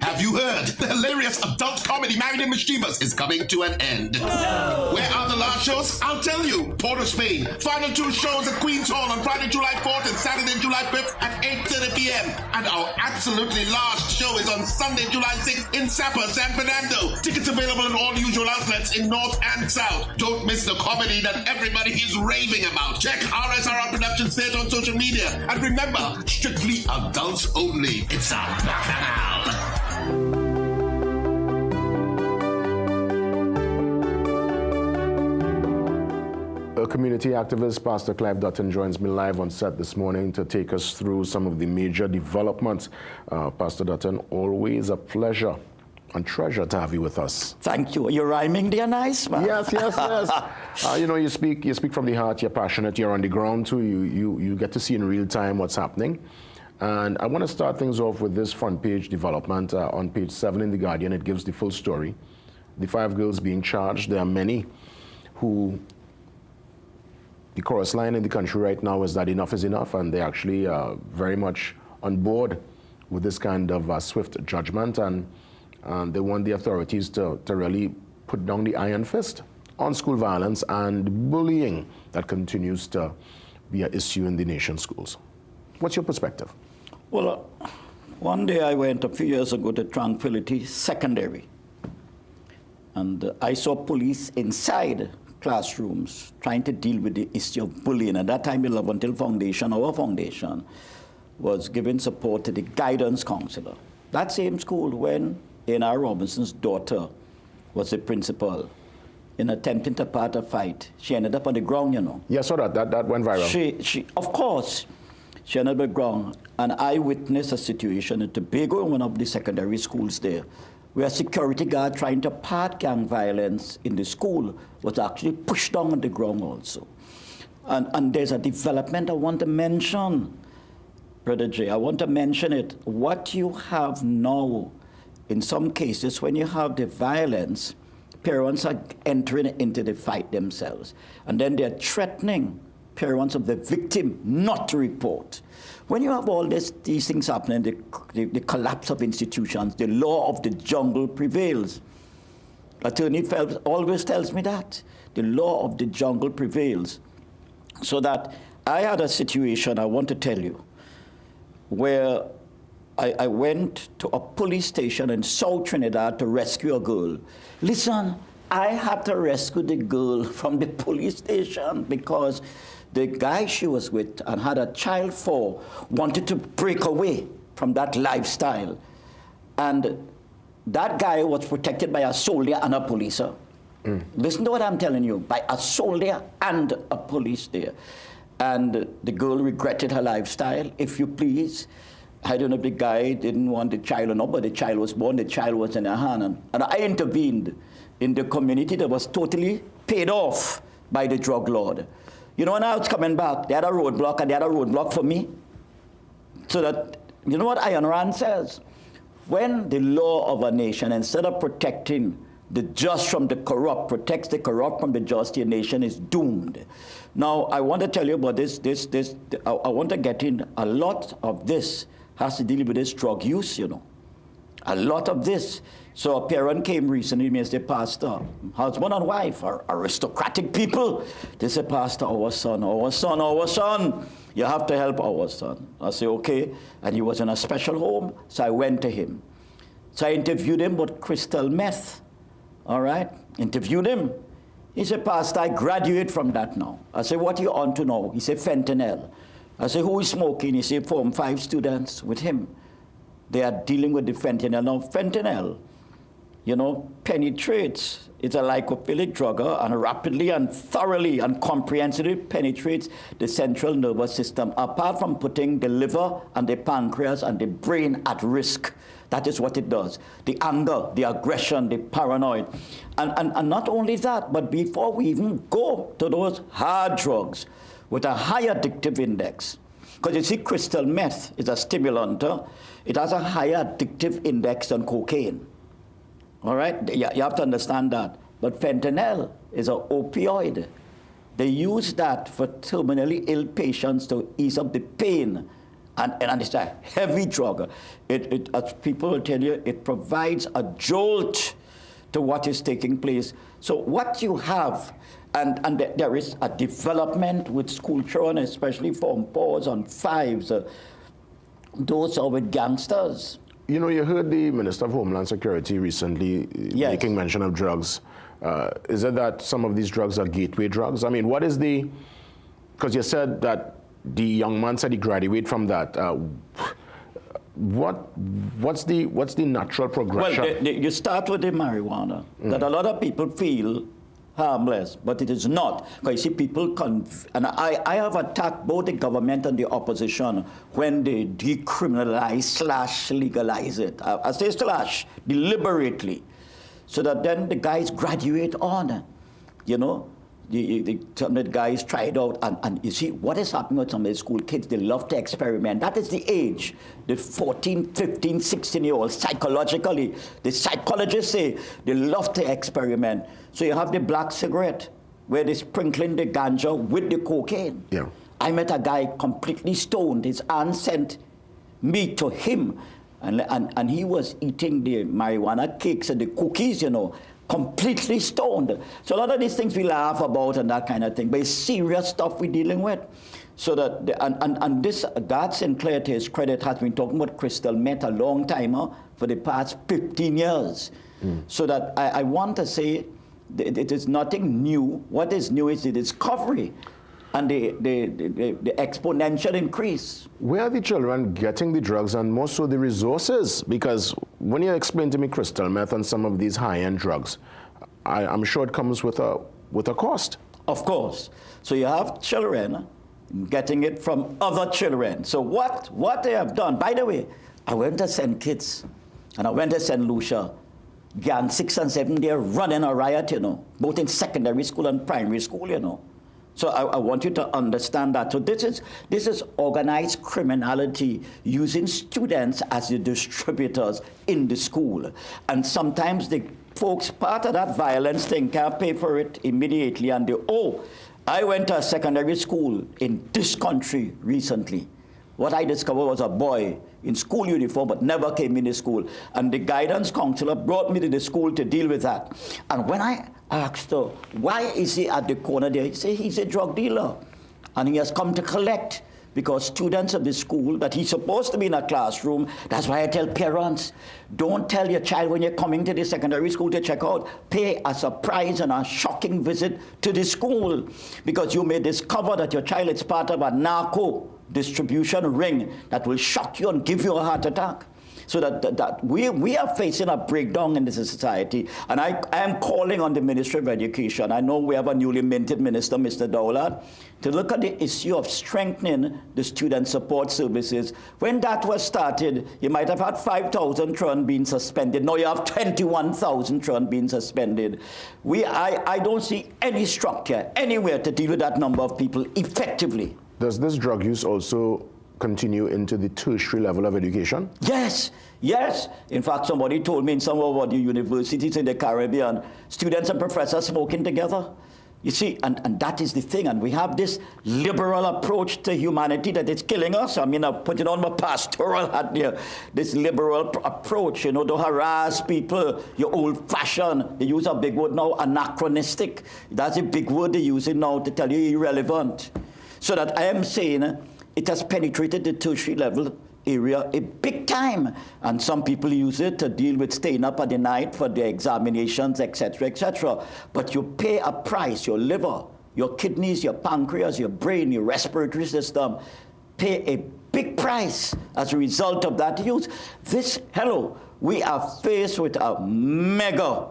Speaker 24: Have you heard? The hilarious adult comedy Married and Mischievous is coming to an end. No. Where are the last shows? I'll tell you. Port of Spain. Final 2 shows at Queen's Hall on Friday, July 4th and Saturday, July 5th at 8:30 p.m. And our absolutely last show is on Sunday, July 6th in Sapa, San Fernando. Tickets available in all usual outlets in North and South. Don't miss the comedy that everybody is raving about. Check RSRR Productions page on social media. And remember, strictly adults only. It's a bacchanal.
Speaker 4: Community activist Pastor Clive Dutton joins me live on set this morning to take us through some of the major developments. Pastor Dutton, always a pleasure and treasure to have you with us.
Speaker 25: Thank you. You're rhyming there, nice man.
Speaker 4: Yes. You know, you speak from the heart. You're passionate. You're on the ground too. You get to see in real time what's happening. And I want to start things off with this front page development on page 7 in The Guardian. It gives the full story. The 5 girls being charged. There are many who, the chorus line in the country right now is that enough is enough, and they actually are very much on board with this kind of swift judgment, and they want the authorities to really put down the iron fist on school violence and bullying that continues to be an issue in the nation's schools. What's your perspective?
Speaker 25: Well, one day I went a few years ago to Tranquility Secondary, and I saw police inside classrooms trying to deal with the issue of bullying. At that time, the Love Until Foundation, our foundation, was giving support to the guidance counselor. That same school, when A.N.R. Robinson's daughter was the principal, in attempting to part a fight, she ended up on the ground, you know.
Speaker 4: Yeah, so that went viral.
Speaker 25: She of course, she ended up on the ground, and I witnessed a situation in Tobago, in one of the secondary schools there, where a security guard trying to part gang violence in the school was actually pushed down on the ground also. And there's a development I want to mention, Brother Jay. I want to mention it. What you have now, in some cases, when you have the violence, parents are entering into the fight themselves. And then they're threatening parents of the victim not to report. When you have all these things happening, the collapse of institutions, the law of the jungle prevails. Attorney Phelps always tells me that. The law of the jungle prevails. So that I had a situation I want to tell you where I went to a police station in South Trinidad to rescue a girl. Listen, I had to rescue the girl from the police station because the guy she was with and had a child for wanted to break away from that lifestyle. And that guy was protected by a soldier and a policer. Listen to what I'm telling you, by a soldier and a police there. And the girl regretted her lifestyle, if you please. I don't know if the guy didn't want the child or not, but the child was born, the child was in her hand. And I intervened in the community that was totally paid off by the drug lord. You know, when I was coming back, they had a roadblock, and they had a roadblock for me. So that, you know what Ayn Rand says? When the law of a nation, instead of protecting the just from the corrupt, protects the corrupt from the just, your nation is doomed. Now, I want to tell you about this. I want to get in. A lot of this has to deal with this drug use, you know. A lot of this. So a parent came recently to me as the pastor, husband and wife are aristocratic people. They said, Pastor, our son, you have to help our son. I say, okay. And he was in a special home, so I went to him. So I interviewed him about crystal meth. All right, interviewed him. He said, Pastor, I graduate from that now. I said, what are you on to now? He said, fentanyl. I said, who is smoking? He said, 4 and 5 students with him. They are dealing with the fentanyl. Now, fentanyl, you know, penetrates. It's a lipophilic drug, and rapidly and thoroughly and comprehensively penetrates the central nervous system, apart from putting the liver and the pancreas and the brain at risk. That is what it does. The anger, the aggression, the paranoid. And not only that, but before we even go to those hard drugs with a high addictive index, because you see crystal meth is a stimulant, it has a higher addictive index than cocaine. All right? You have to understand that. But fentanyl is an opioid. They use that for terminally ill patients to ease up the pain. And it's a heavy drug. As people will tell you, it provides a jolt to what is taking place. So what you have, and there is a development with school children, especially Form 4s and 5s. Those are with gangsters.
Speaker 4: You know, you heard the Minister of Homeland Security recently making mention of drugs. Is it that some of these drugs are gateway drugs? I mean, what is the, because you said that the young man said he graduated from that. What's the natural progression?
Speaker 25: Well, you start with the marijuana, that a lot of people feel harmless, but it is not. Because you see, people, and I have attacked both the government and the opposition when they decriminalize / legalize it. I say slash, deliberately, so that then the guys graduate on, you know. Some of the guys try it out, and you see what is happening with some of the school kids. They love to experiment. That is the age. The 14, 15, 16-year-olds, psychologically, the psychologists say they love to experiment. So you have the black cigarette, where they're sprinkling the ganja with the cocaine.
Speaker 4: Yeah.
Speaker 25: I met a guy completely stoned. His aunt sent me to him, and he was eating the marijuana cakes and the cookies, you know, completely stoned. So a lot of these things we laugh about and that kind of thing, but it's serious stuff we're dealing with. So that, and this, God Sinclair, to his credit, has been talking about crystal meth a long time for the past 15 years. So that I want to say it is nothing new. What is new is the discovery and the exponential increase.
Speaker 4: Where are the children getting the drugs, and more so the resources? Because when you explain to me crystal meth and some of these high-end drugs, I'm sure it comes with a cost.
Speaker 25: Of course. So you have children getting it from other children. So what they have done, by the way, I went to St. Kitts and I went to St. Lucia. Gang 6 and 7, they're running a riot, you know, both in secondary school and primary school, you know. So I want you to understand that. So this is organized criminality using students as the distributors in the school. And sometimes the folks, part of that violence thing, can't pay for it immediately. And they, I went to a secondary school in this country recently. What I discovered was a boy in school uniform but never came into school. And the guidance counselor brought me to the school to deal with that. And when I asked her, why is he at the corner there? He said, he's a drug dealer. And he has come to collect because students of the school that he's supposed to be in a classroom. That's why I tell parents, don't tell your child when you're coming to the secondary school to check out. Pay a surprise and a shocking visit to the school, because you may discover that your child is part of a narco distribution ring that will shock you and give you a heart attack. So that we are facing a breakdown in this society. And I am calling on the Ministry of Education. I know we have a newly minted minister, Mr. Dowlard, to look at the issue of strengthening the student support services. When that was started, you might have had 5,000 tron being suspended. Now you have 21,000 tron being suspended. I don't see any structure anywhere to deal with that number of people effectively.
Speaker 4: Does this drug use also continue into the tertiary level of education?
Speaker 25: Yes, yes. In fact, somebody told me in some of the universities in the Caribbean, students and professors smoking together. You see, and that is the thing. And we have this liberal approach to humanity that is killing us. I mean, I'm putting on my pastoral hat there. This liberal approach, you know, to harass people. You're old-fashioned. They use a big word now, anachronistic. That's a big word they're using now to tell you irrelevant. So that I am saying, it has penetrated the tertiary level area a big time. And some people use it to deal with staying up at the night for their examinations, etc., etc. But you pay a price, your liver, your kidneys, your pancreas, your brain, your respiratory system, pay a big price as a result of that use. We are faced with a mega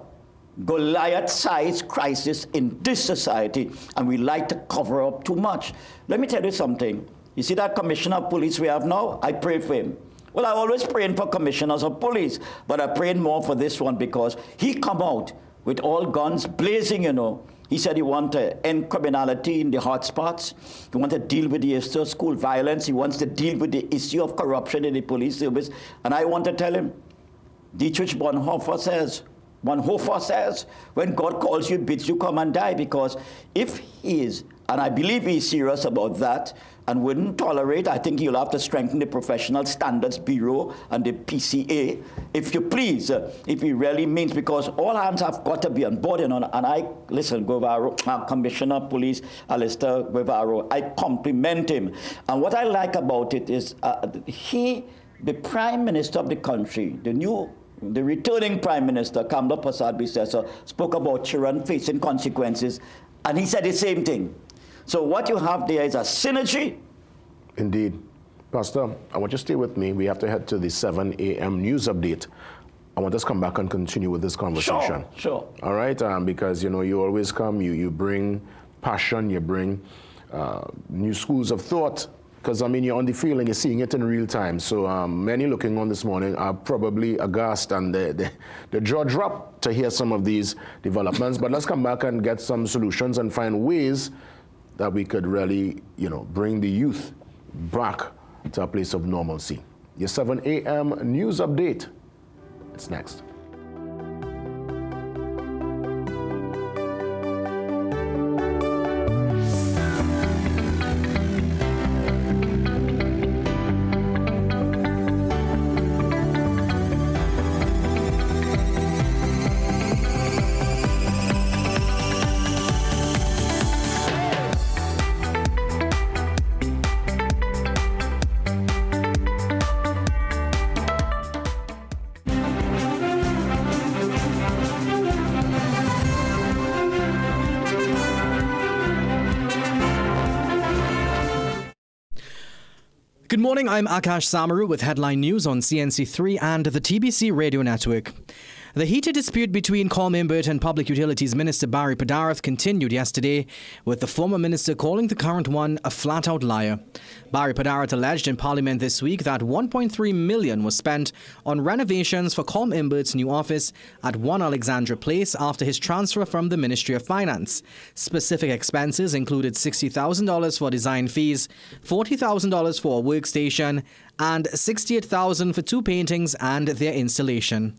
Speaker 25: Goliath-sized crisis in this society, and we like to cover up too much. Let me tell you something. You see that commissioner of police we have now? I pray for him. Well, I always praying for commissioners of police, but I prayed more for this one because he come out with all guns blazing, you know. He said he want to end criminality in the hotspots. He want to deal with the issue of school violence. He wants to deal with the issue of corruption in the police service. And I want to tell him, Dietrich Bonhoeffer says, when God calls you, bids you come and die, because if he is, and I believe he's serious about that, and wouldn't tolerate, I think he'll have to strengthen the Professional Standards Bureau and the PCA, if you please, if he really means, because all hands have got to be on board. And I, listen, Guevara, Commissioner of Police, Alistair Guevara, I compliment him. And what I like about it is the Prime Minister of the country, the returning Prime Minister, Kamla Prasad Bisesa, spoke about children facing consequences, and he said the same thing. So what you have there is a synergy.
Speaker 4: Indeed. Pastor, I want you to stay with me. We have to head to the 7 a.m. news update. I want us to come back and continue with this conversation.
Speaker 25: Sure.
Speaker 4: All right? Because, you know, you always come, you bring passion, you bring new schools of thought. Because, I mean, you're on the field and you're seeing it in real time. So many looking on this morning are probably aghast and the jaw drop to hear some of these developments. But let's come back and get some solutions and find ways that we could really, you know, bring the youth back to a place of normalcy. Your 7 a.m. news update. It's next.
Speaker 17: Good morning, I'm Akash Samaru with headline news on CNC3 and the TBC radio network. The heated dispute between Colmembert and Public Utilities Minister Barry Padarath continued yesterday, with the former minister calling the current one a flat-out liar. Barry Padarath alleged in Parliament this week that $1.3 million was spent on renovations for Colmembert's new office at 1 Alexandra Place after his transfer from the Ministry of Finance. Specific expenses included $60,000 for design fees, $40,000 for a workstation, and $68,000 for 2 paintings and their installation.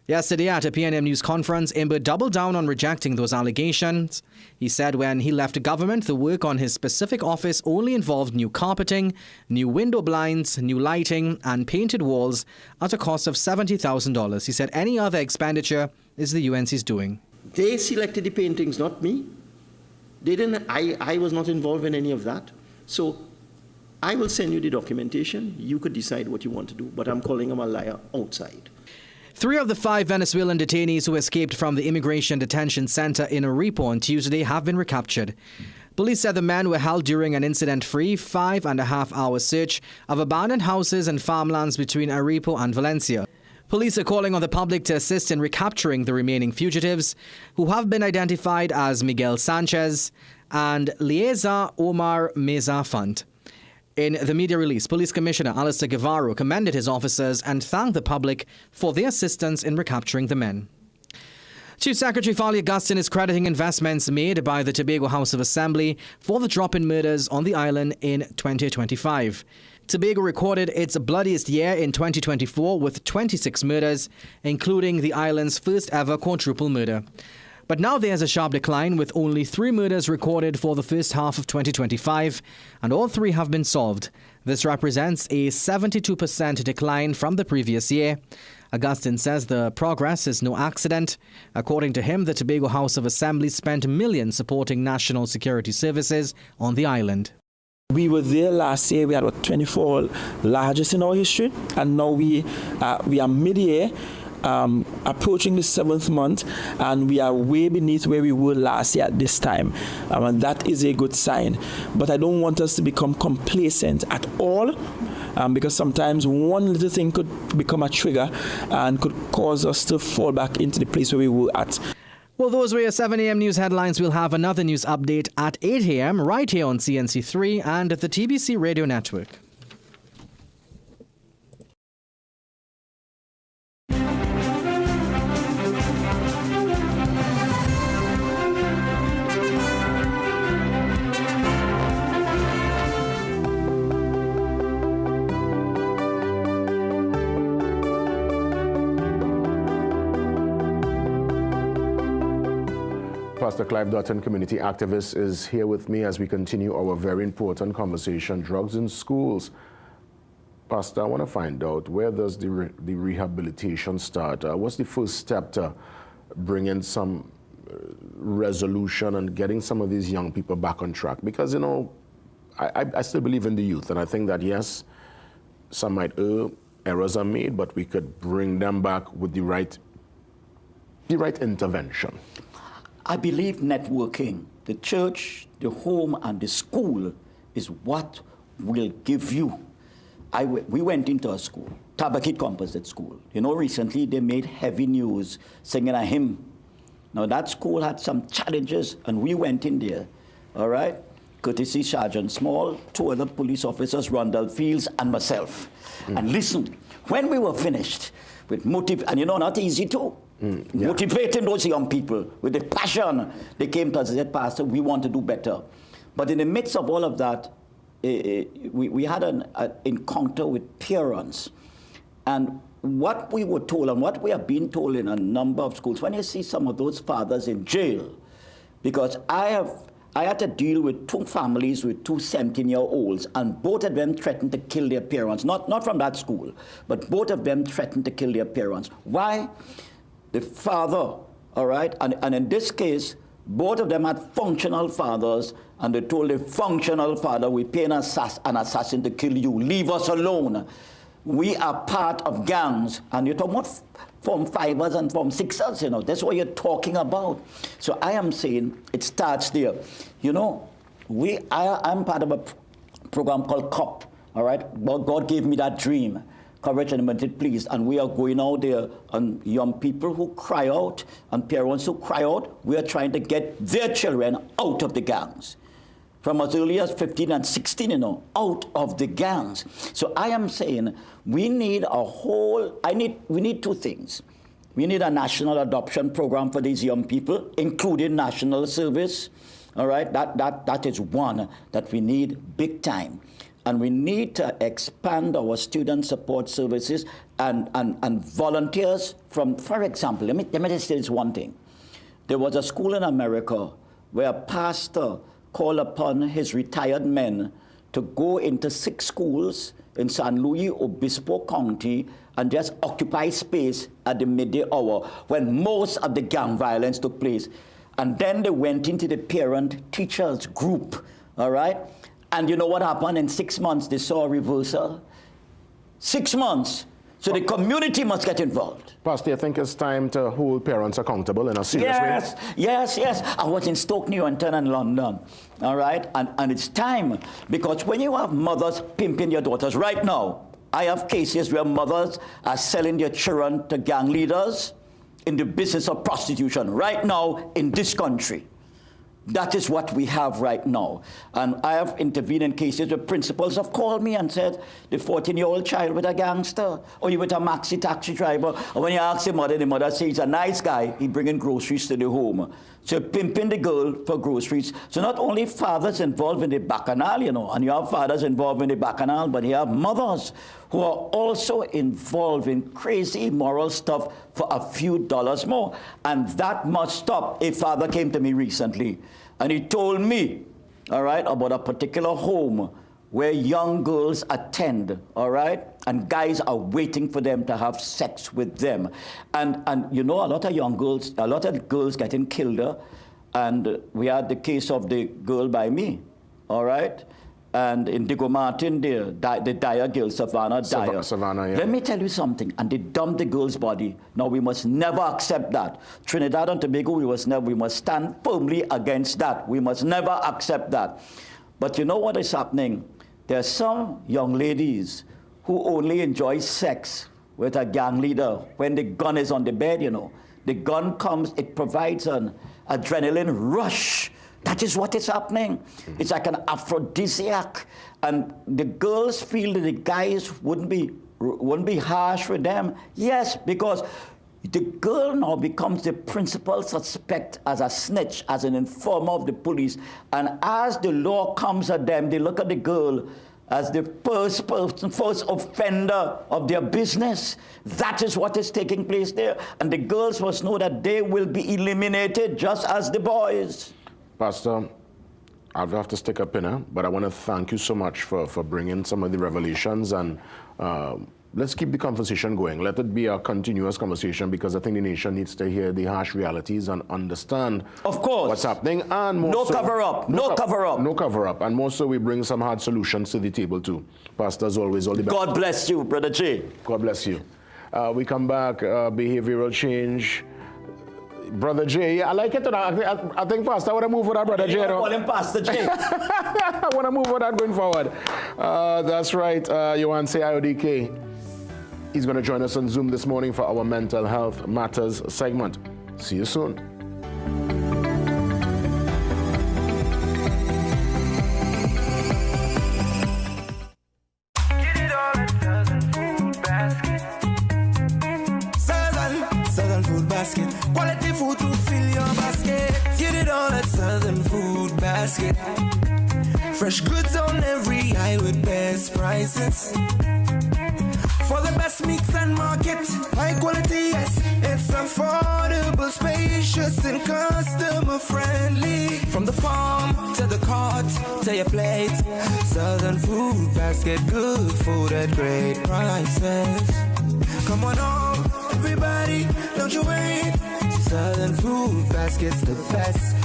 Speaker 17: Yesterday at a PNM News conference, Imbert doubled down on rejecting those allegations. He said when he left government, the work on his specific office only involved new carpeting, new window blinds, new lighting, and painted walls at a cost of $70,000. He said any other expenditure is the UNC's doing.
Speaker 18: They selected the paintings, not me. They didn't. I was not involved in any of that. So I will send you the documentation. You could decide what you want to do, but I'm calling him a liar outside.
Speaker 17: 3 of the 5 Venezuelan detainees who escaped from the immigration detention center in Arepo on Tuesday have been recaptured. Police said the men were held during an incident-free 5.5-hour search of abandoned houses and farmlands between Arepo and Valencia. Police are calling on the public to assist in recapturing the remaining fugitives, who have been identified as Miguel Sanchez and Lieza Omar Meza Font. In the media release, Police Commissioner Alistair Guevara commended his officers and thanked the public for their assistance in recapturing the men. Chief Secretary Fali Augustine is crediting investments made by the Tobago House of Assembly for the drop in murders on the island in 2025. Tobago recorded its bloodiest year in 2024 with 26 murders, including the island's first ever quadruple murder. But now there's a sharp decline, with only 3 murders recorded for the first half of 2025, and all 3 have been solved. This represents a 72% decline from the previous year. Augustine says the progress is no accident. According to him, the Tobago House of Assembly spent millions supporting national security services on the island.
Speaker 3: We were there last year. We had 24 largest in our history, and now we are mid-year. Approaching the 7th month, and we are way beneath where we were last year at this time, and that is a good sign. But I don't want us to become complacent at all, because sometimes one little thing could become a trigger and could cause us to fall back into the place where we were at.
Speaker 17: Well, those were your 7 a.m. news headlines. We'll have another news update at 8 a.m. right here on CNC3 and the TBC Radio Network.
Speaker 4: Pastor Clive Dutton, community activist, is here with me as we continue our very important conversation, drugs in schools. Pastor, I want to find out, where does the rehabilitation start? What's the first step to bringing some resolution and getting some of these young people back on track? Because, you know, I still believe in the youth, and I think that, yes, some might errors are made, but we could bring them back with the right intervention.
Speaker 25: I believe networking, the church, the home, and the school is what will give you. We went into a school, Tabakit Composite School. You know, recently they made heavy news singing a hymn. Now that school had some challenges, and we went in there, all right? Courtesy Sergeant Small, 2 other police officers, Rondell Fields, and myself. And listen, when we were finished with motive, and you know, not easy too, motivating those young people with the passion, they came to us and said, Pastor, we want to do better. But in the midst of all of that, we had an encounter with parents. And what we were told, and what we have been told in a number of schools, when you see some of those fathers in jail, because I had to deal with 2 families with 2 17-year-olds, and both of them threatened to kill their parents. Not from that school, but both of them threatened to kill their parents. Why? The father, all right, and in this case, both of them had functional fathers, and they told the functional father, we pay an assassin to kill you, leave us alone. We are part of gangs, and you're talking about Form 5ers and Form 6ers, you know, that's what you're talking about. So I am saying it starts there. You know, I'm part of a program called COP, all right? God gave me that dream. Courage and limited, please. And we are going out there, and young people who cry out and parents who cry out, we are trying to get their children out of the gangs. From as early as 15 and 16, you know, out of the gangs. So I am saying we need we need 2 things. We need a national adoption program for these young people, including national service. All right, that is one that we need big time. And we need to expand our student support services and volunteers from, for example, let me just say this one thing. There was a school in America where a pastor called upon his retired men to go into 6 schools in San Luis Obispo County and just occupy space at the midday hour when most of the gang violence took place. And then they went into the parent-teachers group, all right? And you know what happened? In 6 months, they saw a reversal. 6 months. So the community must get involved.
Speaker 4: Pastor, I think it's time to hold parents accountable in a serious way.
Speaker 25: Yes. I was in Stoke-Newington in London, all right? And it's time, because when you have mothers pimping your daughters right now, I have cases where mothers are selling their children to gang leaders in the business of prostitution right now in this country. That is what we have right now. And I have intervened in cases where principals have called me and said, the 14-year-old child with a gangster, or you with a maxi taxi driver. And when you ask the mother says he's a nice guy, he bringing groceries to the home. So pimping the girl for groceries. So not only fathers involved in the bacchanal, you know, and you have fathers involved in the bacchanal, but you have mothers who are also involved in crazy immoral stuff for a few dollars more. And that must stop. A father came to me recently, and he told me, all right, about a particular home where young girls attend, all right, and guys are waiting for them to have sex with them. And you know, a lot of girls getting killed, and we had the case of the girl by me, all right, and in Digo Martin there, the Dyer girl, Savannah Dyer.
Speaker 4: Savannah, yeah.
Speaker 25: Let me tell you something, and they dumped the girl's body. Now, we must never accept that. Trinidad and Tobago, we must stand firmly against that. We must never accept that. But you know what is happening? There are some young ladies who only enjoy sex with a gang leader when the gun is on the bed, you know. The gun comes, it provides an adrenaline rush. That is what is happening. It's like an aphrodisiac. And the girls feel that the guys wouldn't be harsh with them. Yes, because the girl now becomes the principal suspect as a snitch, as an informer of the police. And as the law comes at them, they look at the girl as the first offender of their business. That is what is taking place there. And the girls must know that they will be eliminated just as the boys.
Speaker 4: Pastor, I'll have to stick a pin, but I want to thank you so much for bringing some of the revelations, and let's keep the conversation going. Let it be a continuous conversation, because I think the nation needs to hear the harsh realities and understand,
Speaker 25: of course,
Speaker 4: what's happening. And more
Speaker 25: no
Speaker 4: so,
Speaker 25: cover up.
Speaker 4: No cover up. And more so, we bring some hard solutions to the table too. Pastor, as always, all the best.
Speaker 25: God bless you, Brother J.
Speaker 4: God bless you. We come back, behavioral change. Brother J, I like it. I think, Pastor, I want to move with that, Brother J.
Speaker 25: Call him Pastor J.
Speaker 4: I want to move with that going forward. That's right. Yohan Say IODK. He's going to join us on Zoom this morning for our Mental Health Matters segment. See you soon.
Speaker 14: Quality food to fill your basket. Get it all at Southern Food Basket. Fresh goods on every aisle with best prices. For the best mix and market, high quality, yes. It's affordable, spacious, and customer friendly. From the farm to the cart to your plate. Southern Food Basket, good food at great prices. Come on home, everybody, don't you wait. Southern Food Basket's the best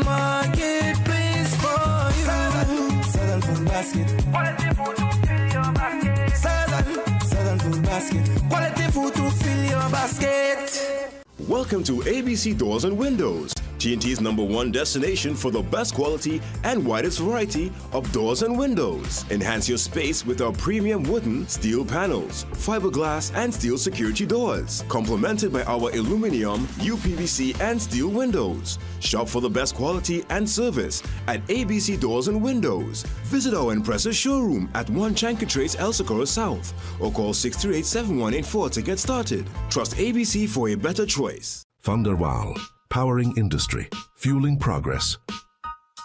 Speaker 14: marketplace for you. Southern Food Basket. Quality food to fill your basket. Southern Food Basket. Quality food to fill your basket.
Speaker 11: Welcome to ABC Doors and Windows, TNT's #1 destination for the best quality and widest variety of doors and windows. Enhance your space with our premium wooden, steel panels, fiberglass, and steel security doors, complemented by our aluminum, UPVC, and steel windows. Shop for the best quality and service at ABC Doors and Windows. Visit our impressive showroom at 1 Chancatrace, El Socorro South, or call 638-7184 to get started. Trust ABC for a better choice.
Speaker 23: Thunderwal, powering industry, fueling progress.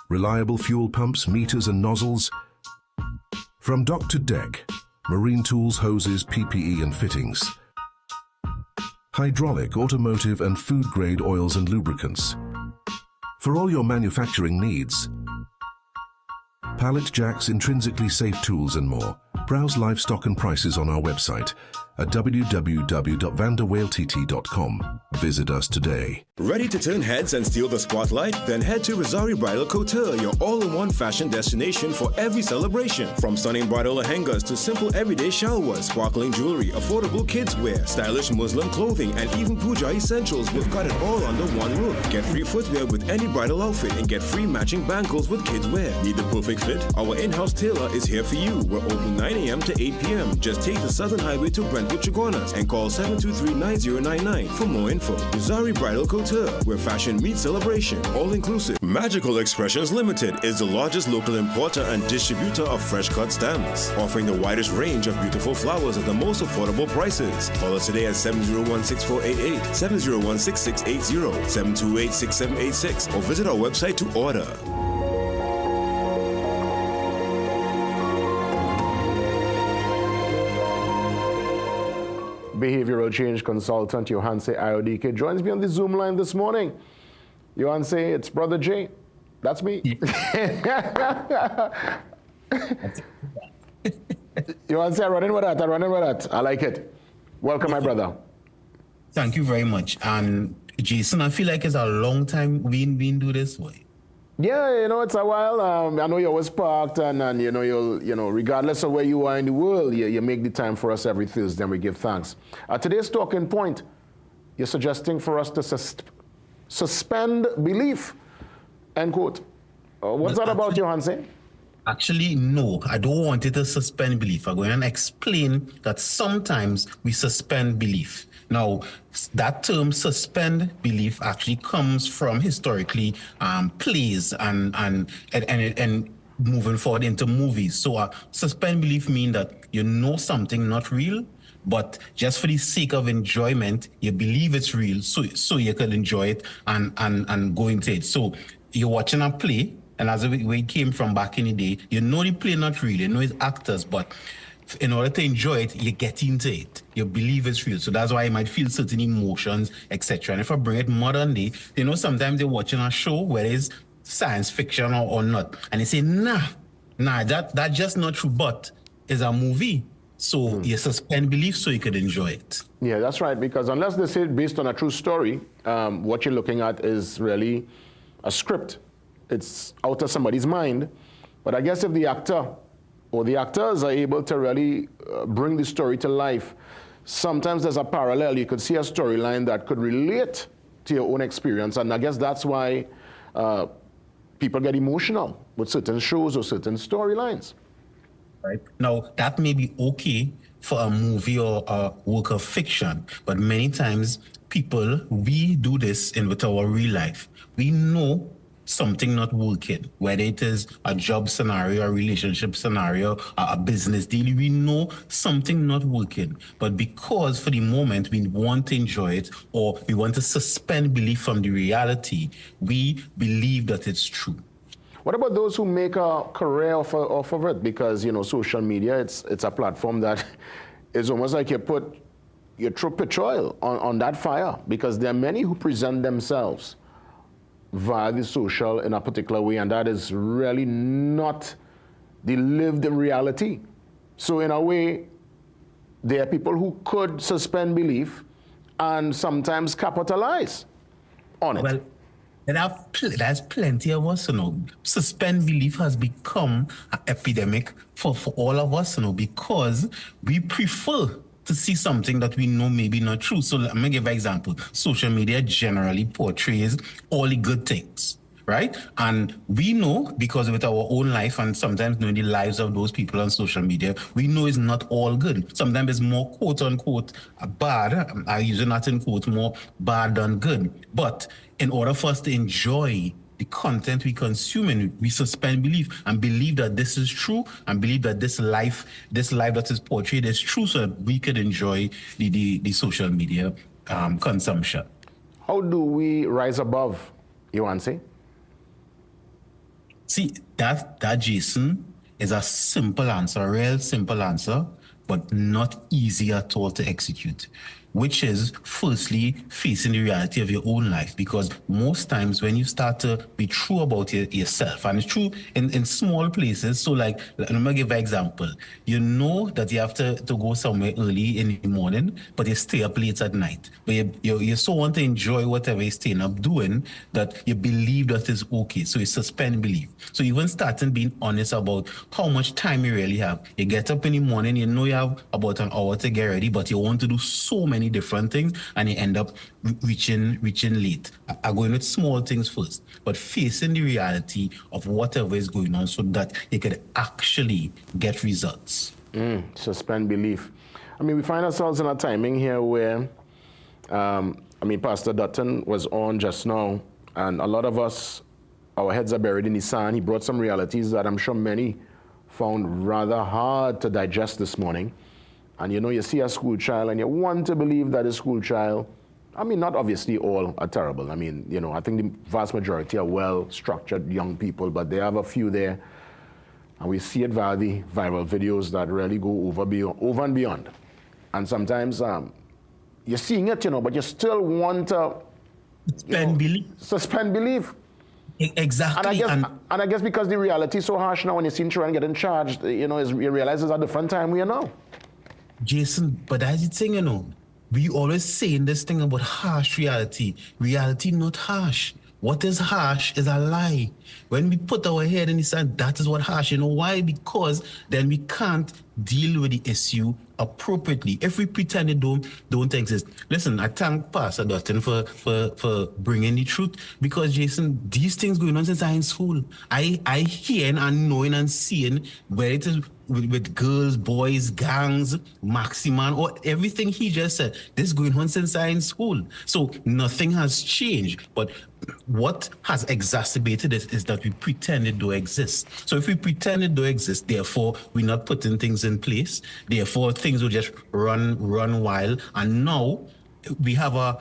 Speaker 23: Reliable fuel pumps, meters and nozzles. From dock to deck, marine tools, hoses, PPE and fittings. Hydraulic, automotive and food-grade oils and lubricants. For all your manufacturing needs. Pallet jacks, intrinsically safe tools and more. Browse live stock and prices on our website. at www.vanderweiltt.com. Visit us today.
Speaker 11: Ready to turn heads and steal the spotlight? Then head to Rosari Bridal Couture, your all-in-one fashion destination for every celebration. From stunning bridal lehengas to simple everyday shalwas, sparkling jewelry, affordable kids wear, stylish Muslim clothing, and even puja essentials, we've got it all under one roof. Get free footwear with any bridal outfit and get free matching bangles with kids wear. Need the perfect fit? Our in-house tailor is here for you. We're open 9 a.m. to 8 p.m. Just take the Southern Highway to Brentwood, Chaguanas and call 723-9099 for more info. Rosari Bridal Couture, where fashion meets celebration, all inclusive. Magical Expressions Limited is the largest local importer and distributor of fresh cut stems, offering the widest range of beautiful flowers at the most affordable prices. Call us today at 701-6488, 701-6680, 728-6786, or visit our website to order.
Speaker 4: Behavioral change consultant Johanse Ayodike joins me on the Zoom line this morning. Johanse, it's Brother Jay. That's me. Johanse, I run in with that. I like it. Welcome, my brother.
Speaker 15: Thank you very much. And Jason, I feel like it's a long time we do this way.
Speaker 4: Yeah, it's a while. I know you're always parked, and you'll regardless of where you are in the world, you make the time for us every Thursday, and we give thanks. Today's talking point, you're suggesting for us to suspend belief, end quote. What's that about, Johanse?
Speaker 15: Actually, no, I don't want it to suspend belief. I'm going to explain that sometimes we suspend belief. Now, that term suspend belief actually comes from historically plays and moving forward into movies. So suspend belief means that you know something not real, but just for the sake of enjoyment, you believe it's real, so you can enjoy it and go into it. So you're watching a play, and as we came from back in the day, you know the play not real, you know it's actors, but in order to enjoy it, you get into it. You believe it's real. So that's why you might feel certain emotions, etc. And if I bring it modern day, sometimes you're watching a show where it's science fiction or not. And they say, nah, that's just not true, but it's a movie. So you suspend belief so you could enjoy it.
Speaker 4: Yeah, that's right. Because unless they say it based on a true story, what you're looking at is really a script. It's out of somebody's mind. But I guess if the actor or the actors are able to really bring the story to life, sometimes there's a parallel. You could see a storyline that could relate to your own experience. And I guess that's why people get emotional with certain shows or certain storylines.
Speaker 15: Right. Now, that may be okay for a movie or a work of fiction, but many times we do this with our real life. We know something not working, whether it is a job scenario, a relationship scenario, a business deal, we know something not working. But because for the moment we want to enjoy it, or we want to suspend belief from the reality, we believe that it's true.
Speaker 4: What about those who make a career off of it? Because, social media, it's a platform that is almost like you throw petrol on that fire, because there are many who present themselves via the social in a particular way, and that is really not the lived reality. So in a way, there are people who could suspend belief and sometimes capitalize on it.
Speaker 15: Well, there's plenty of us, Suspend belief has become an epidemic for all of us, because we prefer to see something that we know may be not true. So let me give an example. Social media generally portrays all the good things, right? And we know, because with our own life and sometimes knowing the lives of those people on social media, we know it's not all good. Sometimes it's more quote unquote bad. I use it not in quote, more bad than good. But in order for us to enjoy the content we consume, and we suspend belief and believe that this is true and believe that this life that is portrayed is true, so that we could enjoy the social media consumption.
Speaker 4: How do we rise above, Johanse?
Speaker 15: See, that Jason, is a simple answer, a real simple answer, but not easy at all to execute. which is firstly facing the reality of your own life. Because most times when you start to be true about yourself, and it's true in small places. So like, let me give an example. You know that you have to go somewhere early in the morning, but you stay up late at night. But you so want to enjoy whatever you're staying up doing that you believe that is okay. So you suspend belief. So even starting being honest about how much time you really have. You get up in the morning, you know you have about an hour to get ready, but you want to do so many different things and you end up reaching late. I'm going with small things first, but facing the reality of whatever is going on so that you could actually get results.
Speaker 4: Suspend belief. I mean, we find ourselves in a timing here where, Pastor Dutton was on just now, and a lot of us, our heads are buried in the sand. He brought some realities that I'm sure many found rather hard to digest this morning. And you see a school child and you want to believe that a school child, not obviously all are terrible. I think the vast majority are well-structured young people, but they have a few there. And we see it via the viral videos that really go over and beyond. And sometimes you're seeing it, but you still want to suspend belief.
Speaker 15: Exactly.
Speaker 4: And I guess because the reality is so harsh now, when you see children getting charged, you realize it's a different time we are now.
Speaker 15: Jason, but that's the thing, we always saying this thing about harsh reality. Reality not harsh. What is harsh is a lie. When we put our head in the sand, that is what harsh. You know why? Because then we can't deal with the issue appropriately. If we pretend it don't exist. Listen, I thank Pastor Dutton for bringing the truth, because Jason, these things going on since I'm in school. I hearing and knowing and seeing where it is with girls, boys, gangs, Maximan, or everything he just said. This going on since I'm in school. So nothing has changed. But what has exacerbated it is that we pretend it don't exist. So if we pretend it don't exist, therefore we're not putting things in place. Therefore things will just run wild. And now we have a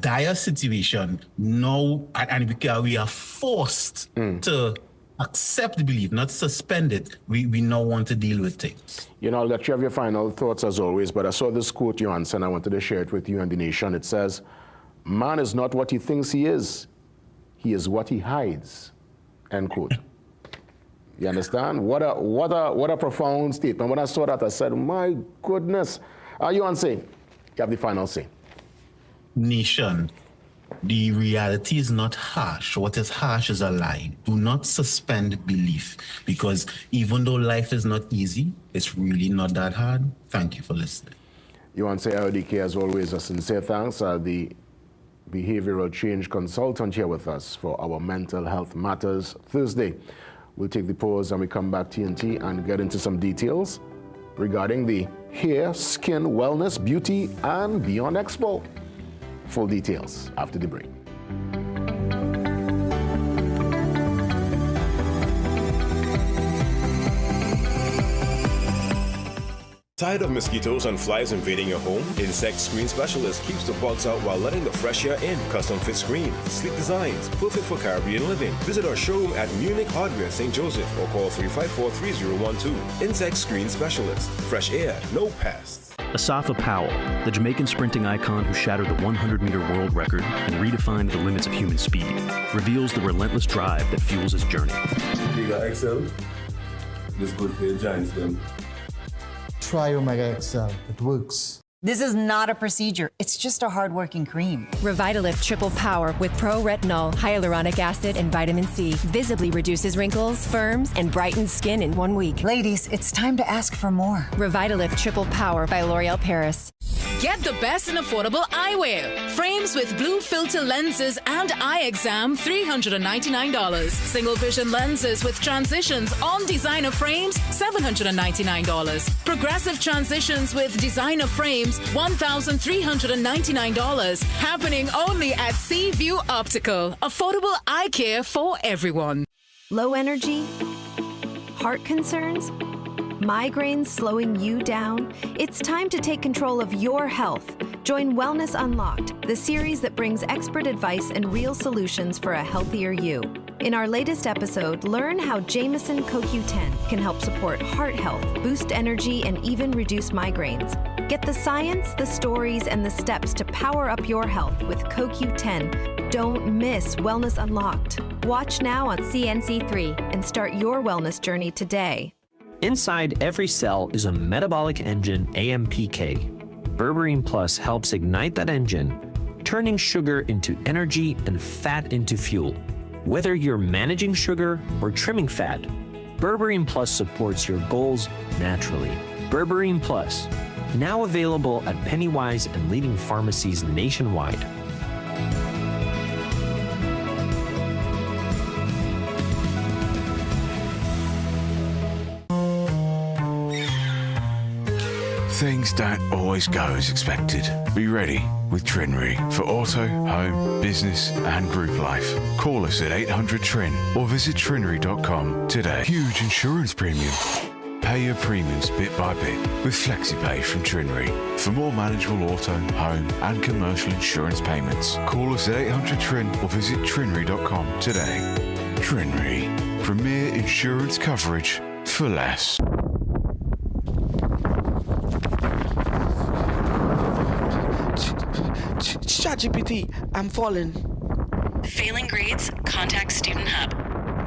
Speaker 15: dire situation now, and we are forced to accept the belief, not suspend it. We now want to deal with things.
Speaker 4: I'll let you have your final thoughts as always, but I saw this quote you answered and I wanted to share it with you and the nation. It says, "Man is not what he thinks he is what he hides," end quote. You understand? What a profound statement. When I saw that, I said, my goodness. You want to say? You have the final say.
Speaker 15: Nation, the reality is not harsh. What is harsh is a lie. Do not suspend belief, because even though life is not easy, it's really not that hard. Thank you for listening.
Speaker 4: You want to say, LDK, as always, a sincere thanks. The behavioral change consultant here with us for our Mental Health Matters Thursday. We'll take the pause and we come back TNT and get into some details regarding the hair, skin, wellness, beauty, and beyond expo. Full details after the break.
Speaker 11: Tired of mosquitoes and flies invading your home? Insect Screen Specialist keeps the bugs out while letting the fresh air in. Custom fit screens, sleek designs, perfect for Caribbean living. Visit our showroom at Munich Hardware, St. Joseph, or call 354-3012. Insect Screen Specialist. Fresh air, no pests.
Speaker 5: Asafa Powell, the Jamaican sprinting icon who shattered the 100-meter world record and redefined the limits of human speed, reveals the relentless drive that fuels his journey.
Speaker 6: Omega XL, this good for your giant stem.
Speaker 7: Try Omega XL. It works.
Speaker 13: This is not a procedure. It's just a hard-working cream.
Speaker 19: Revitalift Triple Power with pro-retinol, hyaluronic acid, and vitamin C visibly reduces wrinkles, firms, and brightens skin in 1 week.
Speaker 13: Ladies, it's time to ask for more.
Speaker 19: Revitalift Triple Power by L'Oreal Paris.
Speaker 9: Get the best in affordable eyewear. Frames with blue filter lenses and eye exam, $399. Single vision lenses with transitions on designer frames, $799. Progressive transitions with designer frames, $1,399. Happening only at Seaview Optical. Affordable eye care for everyone.
Speaker 1: Low energy? Heart concerns? Migraines slowing you down? It's time to take control of your health. Join Wellness Unlocked, the series that brings expert advice and real solutions for a healthier you. In our latest episode, learn how Jameson CoQ10 can help support heart health, boost energy, and even reduce migraines. Get the science, the stories, and the steps to power up your health with CoQ10. Don't miss Wellness Unlocked. Watch now on CNC3 and start your wellness journey today.
Speaker 2: Inside every cell is a metabolic engine, AMPK. Berberine Plus helps ignite that engine, turning sugar into energy and fat into fuel. Whether you're managing sugar or trimming fat, Berberine Plus supports your goals naturally. Berberine Plus, now available at Pennywise and leading pharmacies nationwide.
Speaker 16: Things don't always go as expected. Be ready with Trinry for auto, home, business and group life. Call us at 800 TRIN or visit trinry.com today. Huge insurance premium. Pay your premiums bit by bit with FlexiPay from Trinry. For more manageable auto, home and commercial insurance payments, call us at 800 TRIN or visit trinry.com today. Trinry. Premier insurance coverage for less.
Speaker 20: ChatGPT, I'm falling.
Speaker 21: Failing grades? Contact Student Hub.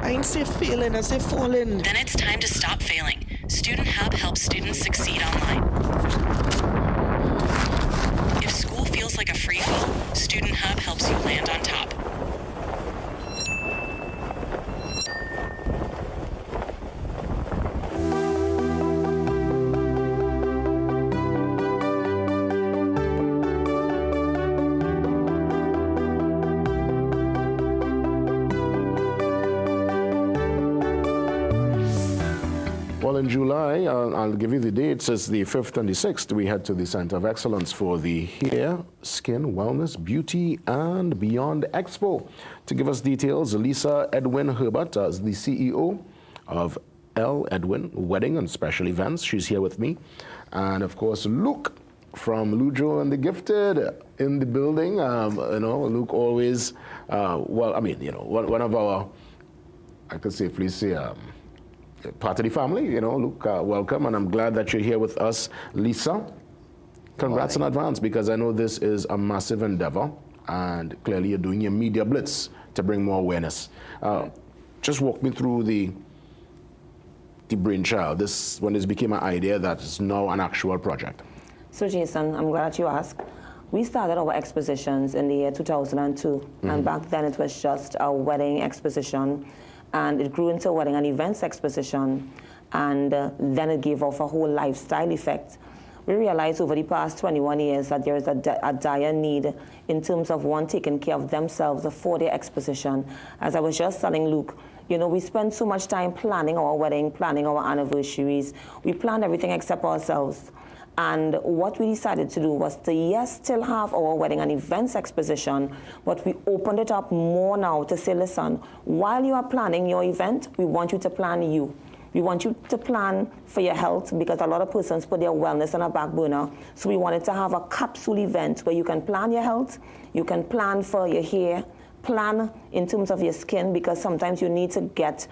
Speaker 20: I ain't say failing, I say falling.
Speaker 21: Then it's time to stop failing. Student Hub helps students succeed online. If school feels like a free fall, Student Hub helps you land on top.
Speaker 4: Well, in July, I'll give you the dates, it's the 5th and the 6th, we head to the Center of Excellence for the Hair, Skin, Wellness, Beauty, and Beyond Expo. To give us details, Lisa Edwin Herbert is the CEO of L. Edwin Wedding and Special Events. She's here with me. And, of course, Luke from Lujo and the Gifted in the building. Luke always, one of our, I could safely say, part of the family, Luke, welcome, and I'm glad that you're here with us. Lisa, congrats in advance, because I know this is a massive endeavor, and clearly you're doing your media blitz to bring more awareness. Just walk me through the brainchild, when this became an idea that is now an actual project.
Speaker 22: So Jason, I'm glad you asked. We started our expositions in the year 2002, and back then it was just a wedding exposition. And it grew into a wedding and events exposition, and then it gave off a whole lifestyle effect. We realized over the past 21 years that there is a dire need in terms of one taking care of themselves for their exposition. As I was just telling Luke, we spend so much time planning our wedding, planning our anniversaries. We plan everything except ourselves. And what we decided to do was to, still have our wedding and events exposition, but we opened it up more now to say, listen, while you are planning your event, we want you to plan you. We want you to plan for your health, because a lot of persons put their wellness on a back burner. So we wanted to have a capsule event where you can plan your health, you can plan for your hair, plan in terms of your skin, because sometimes you need to get,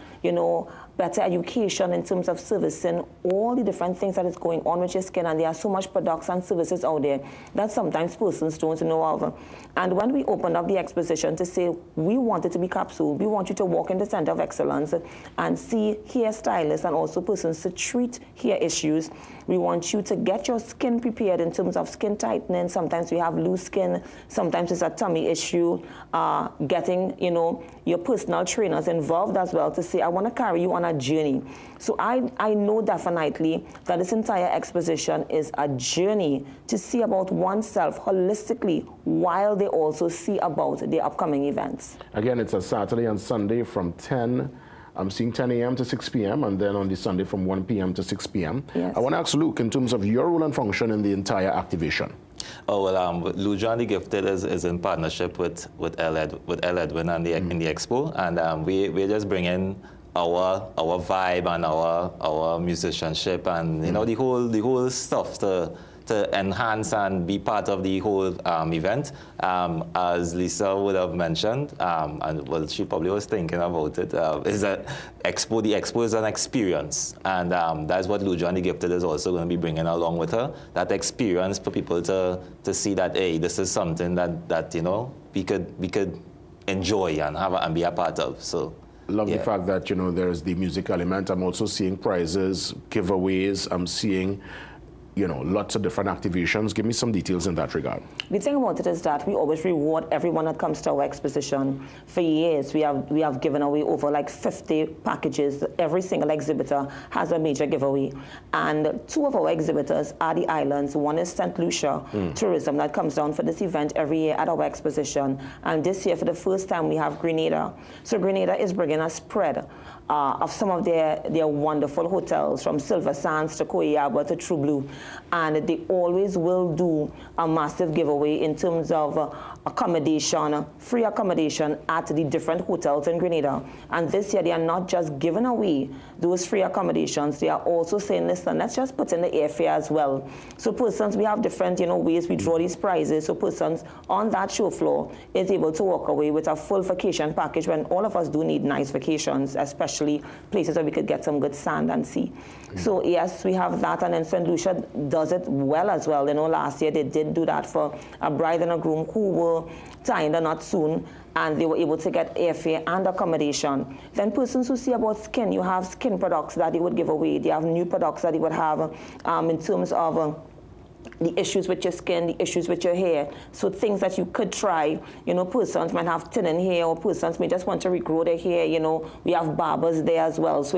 Speaker 22: better education in terms of servicing all the different things that is going on with your skin, and there are so much products and services out there that sometimes persons don't know of. And when we opened up the exposition to say we want it to be capsule, we want you to walk in the Center of Excellence and see hairstylists and also persons to treat hair issues. We want you to get your skin prepared in terms of skin tightening. Sometimes we have loose skin, sometimes it's a tummy issue. Getting, your personal trainers involved as well to say, I want to carry you on a journey. So I know definitely that this entire exposition is a journey to see about oneself holistically while they also see about the upcoming events.
Speaker 4: Again, it's a Saturday and Sunday from 10 a.m. to 6 p.m. and then on the Sunday from 1 p.m. to 6 p.m.
Speaker 22: Yes.
Speaker 4: I want to ask Luke, in terms of your role and function in the entire activation.
Speaker 26: Oh, well, Lujo and the Gifted is in partnership with L. Edwin and in the Expo, and we're just bringing our vibe and our musicianship and the whole stuff to enhance and be part of the whole event. As Lisa would have mentioned, and well, she probably was thinking about it, is that the expo is an experience, and that's what Lujo and the Gifted is also going to be bringing along with her, that experience for people to see that, hey, this is something that you know, we could enjoy and be a part of. So
Speaker 4: love the fact that, you know, there's the music element. I'm also seeing prizes, giveaways. I'm seeing, you know, lots of different activations. Give me some details in that regard.
Speaker 22: The thing about it is that we always reward everyone that comes to our exposition. For years, we have given away over like 50 packages. Every single exhibitor has a major giveaway. And 2 of our exhibitors are the islands. One is St. Lucia Tourism that comes down for this event every year at our exposition. And this year, for the first time, we have Grenada. So Grenada is bringing a spread of some of their wonderful hotels, from Silver Sands to Koyaba to True Blue. And they always will do a massive giveaway in terms of accommodation, free accommodation at the different hotels in Grenada. And this year, they are not just giving away those free accommodations, they are also saying, listen, let's just put in the airfare as well. So persons, we have different, you know, ways we draw these prizes. So persons on that show floor is able to walk away with a full vacation package, when all of us do need nice vacations, especially places where we could get some good sand and sea. So yes, we have that, and then St. Lucia does it well as well. You know, last year they did do that for a bride and a groom who were tying the knot soon, and they were able to get airfare and accommodation. Then persons who see about skin, you have skin products that they would give away. They have new products that they would have in terms of the issues with your skin, the issues with your hair. So things that you could try, you know, persons might have thinning hair, or persons may just want to regrow their hair, you know. We have barbers there as well. So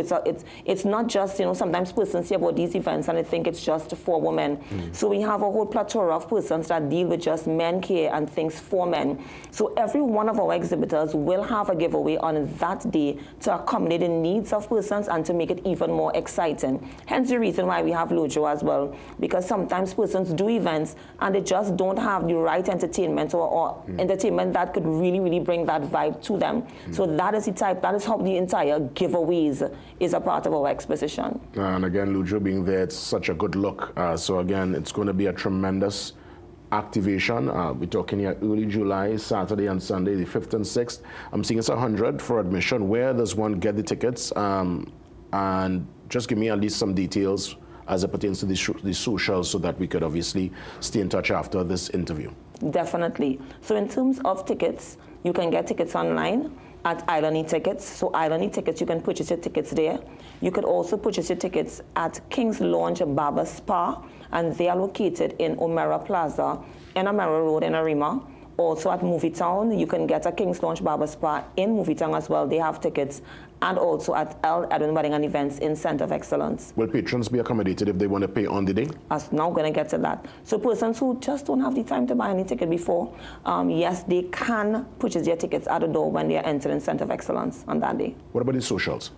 Speaker 22: it's not just, you know, sometimes persons see about these events and they think it's just for women. So we have a whole plethora of persons that deal with just men care and things for men. So every one of our exhibitors will have a giveaway on that day to accommodate the needs of persons and to make it even more exciting. Hence the reason why we have Lujo as well, because sometimes persons do events and they just don't have the right entertainment or entertainment that could really bring that vibe to them. So that is how the entire giveaways is a part of our exposition.
Speaker 4: And again, Lujo being there, it's such a good look. So again, it's going to be a tremendous activation. We're talking here early July, Saturday and Sunday, the 5th and 6th. I'm seeing it's 100 for admission. Where does one get the tickets? And just give me at least some details as it pertains to the socials, so that we could obviously stay in touch after this interview.
Speaker 22: Definitely. So in terms of tickets, you can get tickets online at Island E-Tickets. So Island E-Tickets, you can purchase your tickets there. You could also purchase your tickets at King's Lounge Barber Spa, and they are located in Omera Plaza, in Omera Road in Arima. Also at Movie Town, you can get a King's Lounge Barber Spa in Movie Town as well. They have tickets. And also at L. Edwin Wedding and Events in Center of Excellence.
Speaker 4: Will patrons be accommodated if they want to pay on the day?
Speaker 22: I'm now going to get to that. So persons who just don't have the time to buy any ticket before, yes, they can purchase their tickets at the door when they are entering Center of Excellence on that day.
Speaker 4: What about the socials?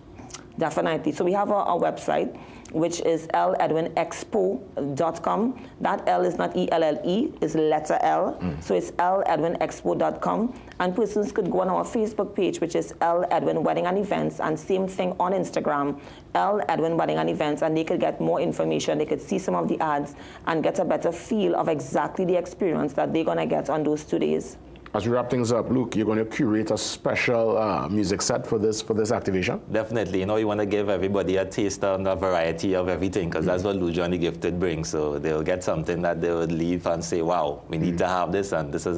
Speaker 22: Definitely. So we have our website, which is ledwinexpo.com. That L is not E-L-L-E, it's letter L. So it's ledwinexpo.com. And persons could go on our Facebook page, which is L. Edwin Wedding and Events, and same thing on Instagram, L. Edwin Wedding and Events, and they could get more information. They could see some of the ads and get a better feel of exactly the experience that they're going to get on those 2 days.
Speaker 4: As we wrap things up, Luke, you're going to curate a special music set for this activation?
Speaker 26: Definitely. You know, you want to give everybody a taste and a variety of everything, because that's what Lujo and the Gifted brings. So they'll get something that they would leave and say, wow, we need to have this, and this is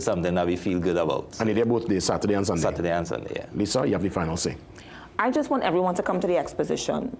Speaker 26: something that we feel good about.
Speaker 4: And they're both days, Saturday and Sunday?
Speaker 26: Saturday and Sunday, yeah.
Speaker 4: Lisa, you have the final say.
Speaker 22: I just want everyone to come to the exposition,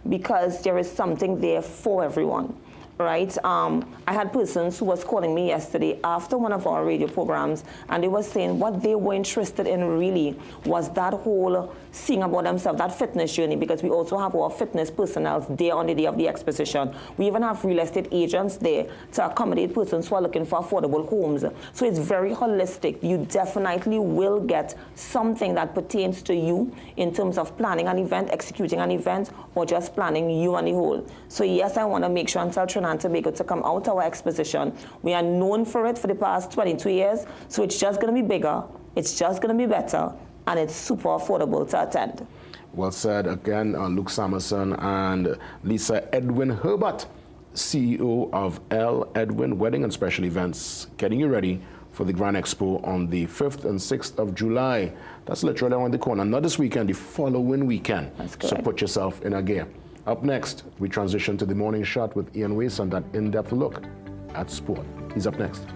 Speaker 22: because there is something there for everyone. Right? I had persons who was calling me yesterday after one of our radio programs, and they were saying what they were interested in really was that whole seeing about themselves, that fitness journey, because we also have our fitness personnel there on the day of the exposition. We even have real estate agents there to accommodate persons who are looking for affordable homes. So it's very holistic. You definitely will get something that pertains to you in terms of planning an event, executing an event, or just planning you and the whole. So yes, I want to make sure and tell Trinidad and Tobago to come out our exposition. We are known for it for the past 22 years, so it's just going to be bigger, it's just going to be better, and it's super affordable to attend.
Speaker 4: Well said. Again, Luke Samerson and Lisa Edwin Herbert, CEO of L. Edwin Wedding and Special Events, getting you ready for the Grand Expo on the 5th and 6th of July. That's literally around the corner. Not this weekend, the following weekend.
Speaker 22: That's good.
Speaker 4: So put yourself in a gear. Up next, we transition to the morning shot with Ian Weiss and that in-depth look at sport. He's up next.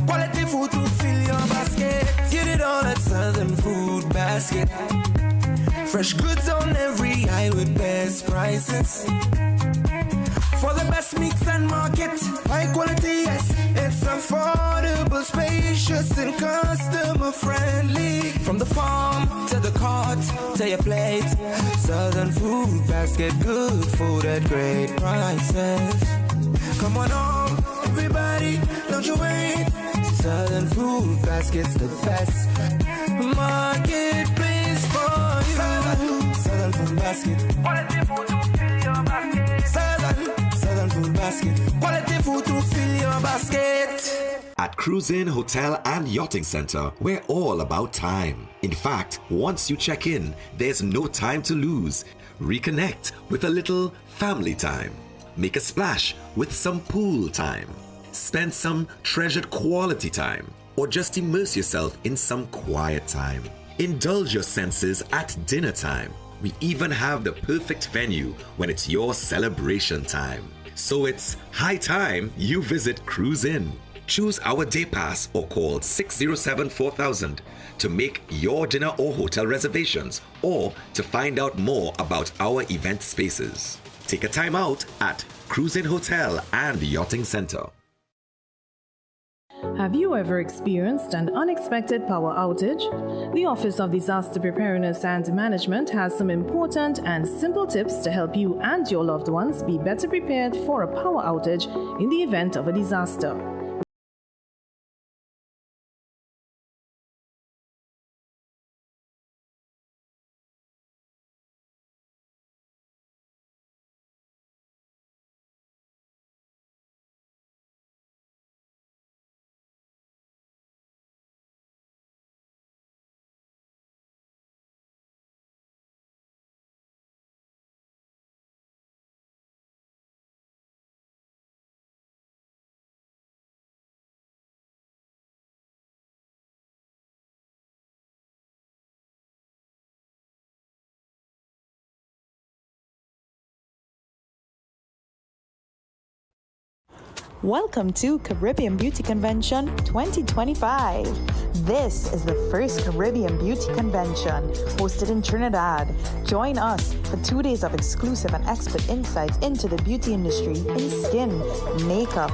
Speaker 14: Quality food to fill your basket. Get it all at Southern Food Basket. Fresh goods on every aisle with best prices. For the best mix and market, high quality, yes. It's affordable, spacious, and customer friendly. From the farm to the cart to your plate, Southern Food Basket, good food at great prices. Come on home, everybody, don't you wait. Southern Food Basket's the best marketplace for you. Southern Food Basket. Quality food to fill your basket. Southern Food Basket. Quality food to fill your basket.
Speaker 3: At Cruise Inn Hotel and Yachting Center, we're all about time. In fact, once you check in, there's no time to lose. Reconnect with a little family time. Make a splash with some pool time. Spend some treasured quality time, or just immerse yourself in some quiet time. Indulge your senses at dinner time. We even have the perfect venue when it's your celebration time. So it's high time you visit Cruise Inn. Choose our day pass or call 607-4000 to make your dinner or hotel reservations, or to find out more about our event spaces. Take a time out at Cruise Inn Hotel and Yachting Center.
Speaker 8: Have you ever experienced an unexpected power outage? The Office of Disaster Preparedness and Management has some important and simple tips to help you and your loved ones be better prepared for a power outage in the event of a disaster.
Speaker 10: Welcome to Caribbean Beauty Convention 2025. This is the first Caribbean Beauty Convention hosted in Trinidad. Join us for 2 days of exclusive and expert insights into the beauty industry in skin, makeup,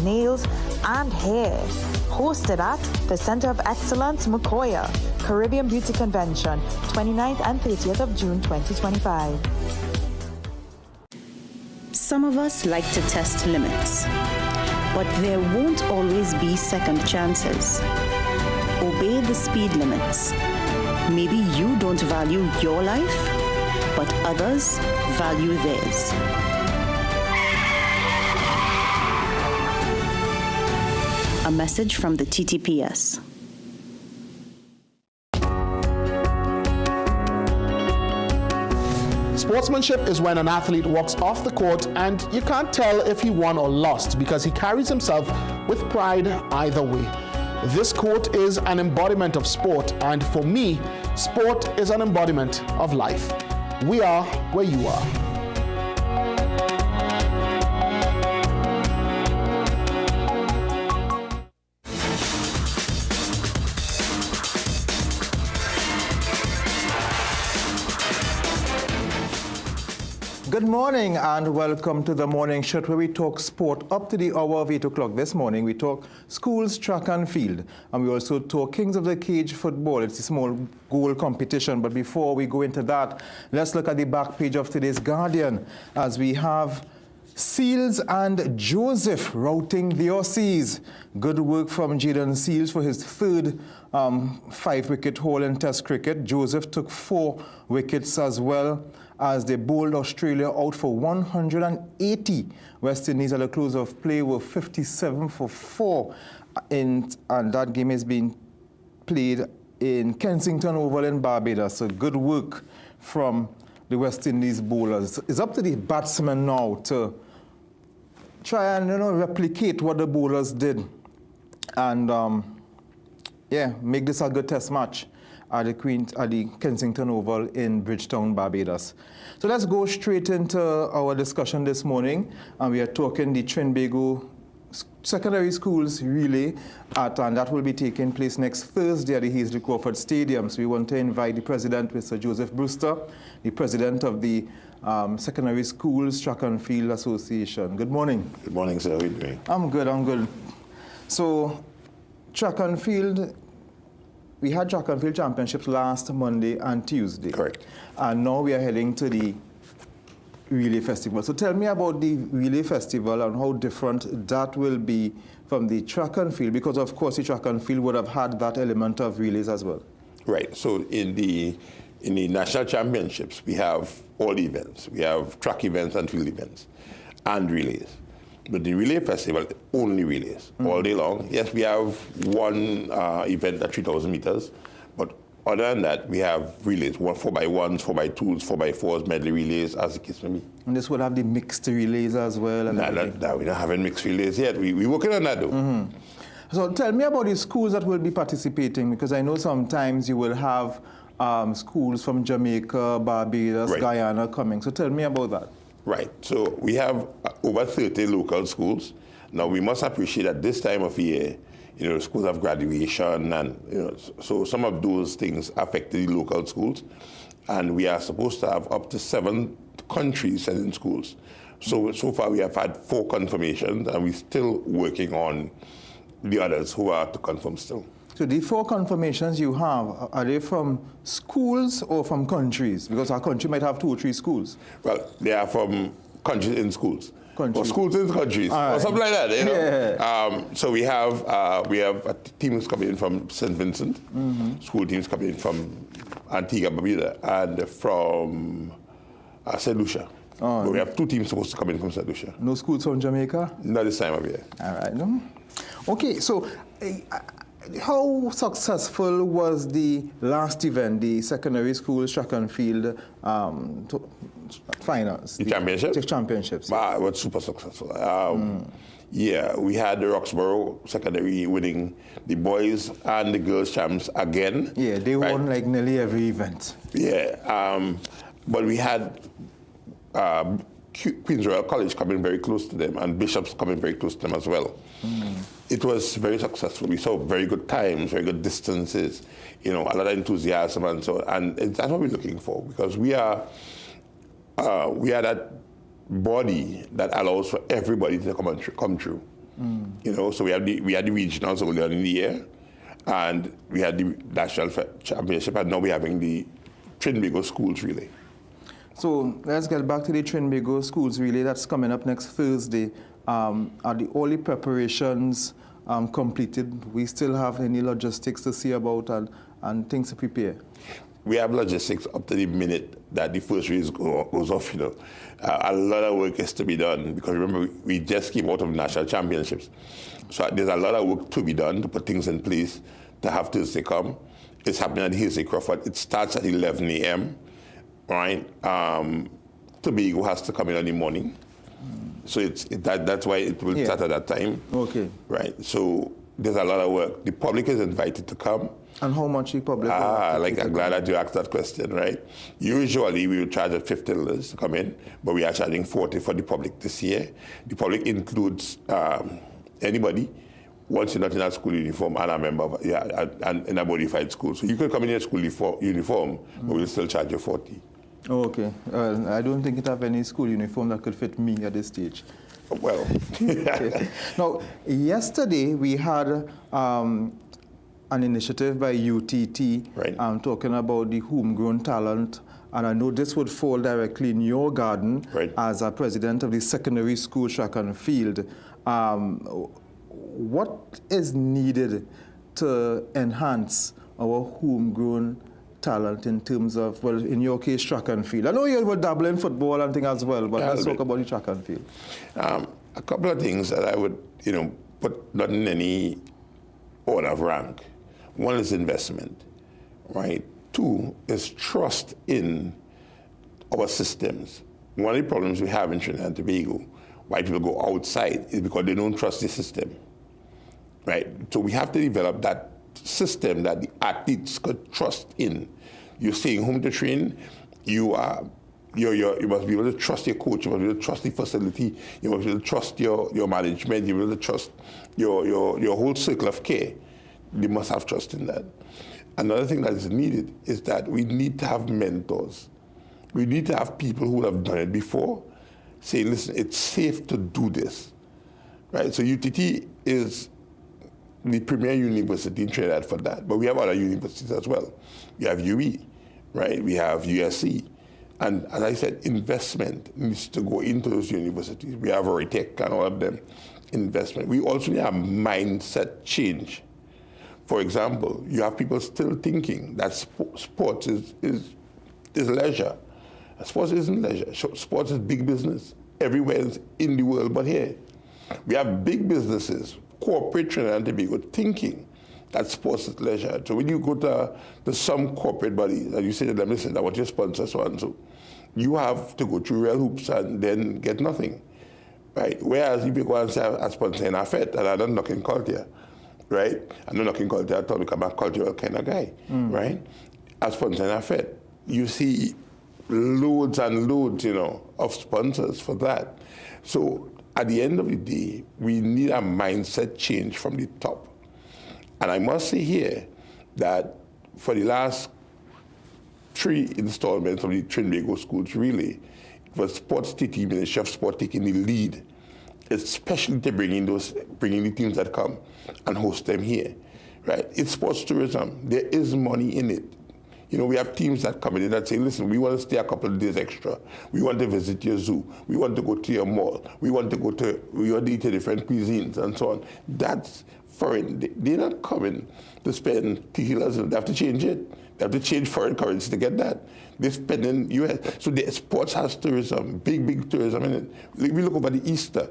Speaker 10: nails, and hair. Hosted at the Center of Excellence, Macoya. Caribbean Beauty Convention, 29th and 30th of June 2025.
Speaker 12: Some of us like to test limits, but there won't always be second chances. Obey the speed limits. Maybe you don't value your life, but others value theirs. A message from the TTPS.
Speaker 18: Sportsmanship is when an athlete walks off the court and you can't tell if he won or lost because he carries himself with pride either way. This quote is an embodiment of sport, and for me, sport is an embodiment of life. We are where you are.
Speaker 24: Good morning and welcome to the morning shot where we talk sport up to the hour of 8 o'clock this morning. We talk schools, track and field, and we also talk Kings of the Cage football. It's a small goal competition, but before we go into that, let's look at the back page of today's Guardian as we have Seals and Joseph routing the Aussies. Good work from Jaden Seals for his third 5-wicket haul in Test cricket. Joseph took 4 wickets as well as they bowled Australia out for 180. West Indies at the close of play were 57 for 4, and that game is being played in Kensington Oval in Barbados. So good work from the West Indies bowlers. It's up to the batsmen now to try and replicate what the bowlers did, and make this a good test match at the Kensington Oval in Bridgetown, Barbados. So let's go straight into our discussion this morning, and we are talking the Trinbago Secondary Schools Relay, and that will be taking place next Thursday at the Hazley Crawford Stadium. So we want to invite the president, Mr. Joseph Brewster, the president of the Secondary Schools Track and Field Association. Good morning.
Speaker 5: Good morning, sir. How are you doing?
Speaker 24: I'm good. So track and field, we had track and field championships last Monday and Tuesday.
Speaker 5: Correct.
Speaker 24: And now we are heading to the Relay Festival. So tell me about the Relay Festival and how different that will be from the track and field, because of course the track and field would have had that element of relays as well.
Speaker 5: Right. So in the national championships, we have all the events. We have track events and field events and relays. But the Relay Festival, only relays all day long. Yes, we have one event at 3,000 meters, but other than that, we have relays, 4x1s, 4x2s, 4x4s, medley relays, as the case may be.
Speaker 24: And this will have the mixed relays as well?
Speaker 5: No, we're not having mixed relays yet. We're working on that, though.
Speaker 24: Mm-hmm. So tell me about the schools that will be participating, because I know sometimes you will have schools from Jamaica, Barbados, Guyana coming. So tell me about that.
Speaker 5: Right. So we have over 30 local schools. Now, we must appreciate at this time of year, schools have graduation, and so some of those things affect the local schools. And we are supposed to have up to 7 countries sending schools. So far we have had 4 confirmations, and we're still working on the others who are to confirm still.
Speaker 24: So the 4 confirmations you have, are they from schools or from countries? Because our country might have 2 or 3 schools.
Speaker 5: Well, they are from countries in schools. Or schools in countries, or something like that.
Speaker 24: Yeah.
Speaker 5: So we have teams coming in from St. Vincent, school teams coming in from Antigua, Barbuda, and from St. Lucia.
Speaker 24: Oh,
Speaker 5: but we have 2 teams supposed to come in from St. Lucia.
Speaker 24: No schools from Jamaica?
Speaker 5: Not this time of year.
Speaker 24: All right. Okay, so how successful was the last event, the secondary schools track and field finals?
Speaker 5: The championships?
Speaker 24: Championships.
Speaker 5: It was super successful. Yeah, we had the Roxborough secondary winning the boys and the girls champs again.
Speaker 24: Yeah, they won like nearly every event.
Speaker 5: Yeah, but we had Queen's Royal College coming very close to them, and Bishops coming very close to them as well. It was very successful. We saw very good times, very good distances, a lot of enthusiasm, and so, and that's what we're looking for, because we are that body that allows for everybody to come through. So we had the regionals earlier in the year, and we had the national championship, and now we're having the Trinbago Schools Relay.
Speaker 24: So let's get back to the Trinbago Schools Relay that's coming up next Thursday. Are all the preparations completed? We still have any logistics to see about and things to prepare?
Speaker 5: We have logistics up to the minute that the first race goes off. A lot of work is to be done, because remember, we just came out of national championships. So there's a lot of work to be done to put things in place to have Thursday come. It's happening at Hazley Crawford. It starts at 11 a.m., right? Tobago has to come in the morning. So that's why it will start at that time.
Speaker 24: Okay.
Speaker 5: Right. So there's a lot of work. The public is invited to come.
Speaker 24: And how much the public?
Speaker 5: I'm glad that you asked that question, right? Usually we would charge at $50 to come in, but we are charging $40 for the public this year. The public includes anybody once you're not in a school uniform and a member of and in a modified school. So you can come in your school uniform, but we'll still charge you $40.
Speaker 24: Oh, okay. I don't think it have any school uniform that could fit me at this stage.
Speaker 5: Well.
Speaker 24: Okay. Now, yesterday we had an initiative by UTT talking about the homegrown talent, and I know this would fall directly in your garden as a president of the secondary school track and field. What is needed to enhance our homegrown talent in terms of, well, in your case, track and field? I know you were dabbling in football and things as well, but let's talk about the track and field.
Speaker 5: A couple of things that I would, put not in any order of rank. One is investment, right? Two is trust in our systems. One of the problems we have in Trinidad and Tobago, why people go outside, is because they don't trust the system, right? So we have to develop that system that the athletes could trust in. You're staying home to train, you must be able to trust your coach, you must be able to trust the facility, you must be able to trust your management, you must be able to trust your whole circle of care. You must have trust in that. Another thing that is needed is that we need to have mentors. We need to have people who have done it before saying, listen, it's safe to do this, right? So UTT is the premier university in Trinidad for that, but we have other universities as well. We have UE, right? We have USC. And as I said, investment needs to go into those universities. We have Tech and all of them, investment. We also need a mindset change. For example, you have people still thinking that sports is leisure. Sports isn't leisure. Sports is big business everywhere in the world but here. We have big businesses, corporate Trinidad and Tobago, thinking that sports is leisure. So when you go to some corporate bodies and you say to them, listen, I want you to sponsor so and so, you have to go through real hoops and then get nothing, right? Whereas if you go and say, I sponsor in Afet, and I don't knock in culture, right? I'm not knocking culture at all because I'm a cultural kind of guy, right? I sponsor in Afet. You see loads and loads, of sponsors for that. So at the end of the day, we need a mindset change from the top. And I must say here that for the last 3 installments of the Trinbago schools, really, it was Sports TT, Ministry of Sport taking the lead, especially to bringing the teams that come and host them here, right? It's sports tourism. There is money in it. We have teams that come in that say, listen, we want to stay a couple of days extra. We want to visit your zoo. We want to go to your mall. We want to eat different cuisines and so on. That's foreign. They're not coming to spend TT. They have to change it. They have to change foreign currency to get that. They spend in US. So the sports has tourism, big tourism in it. We look over the Easter,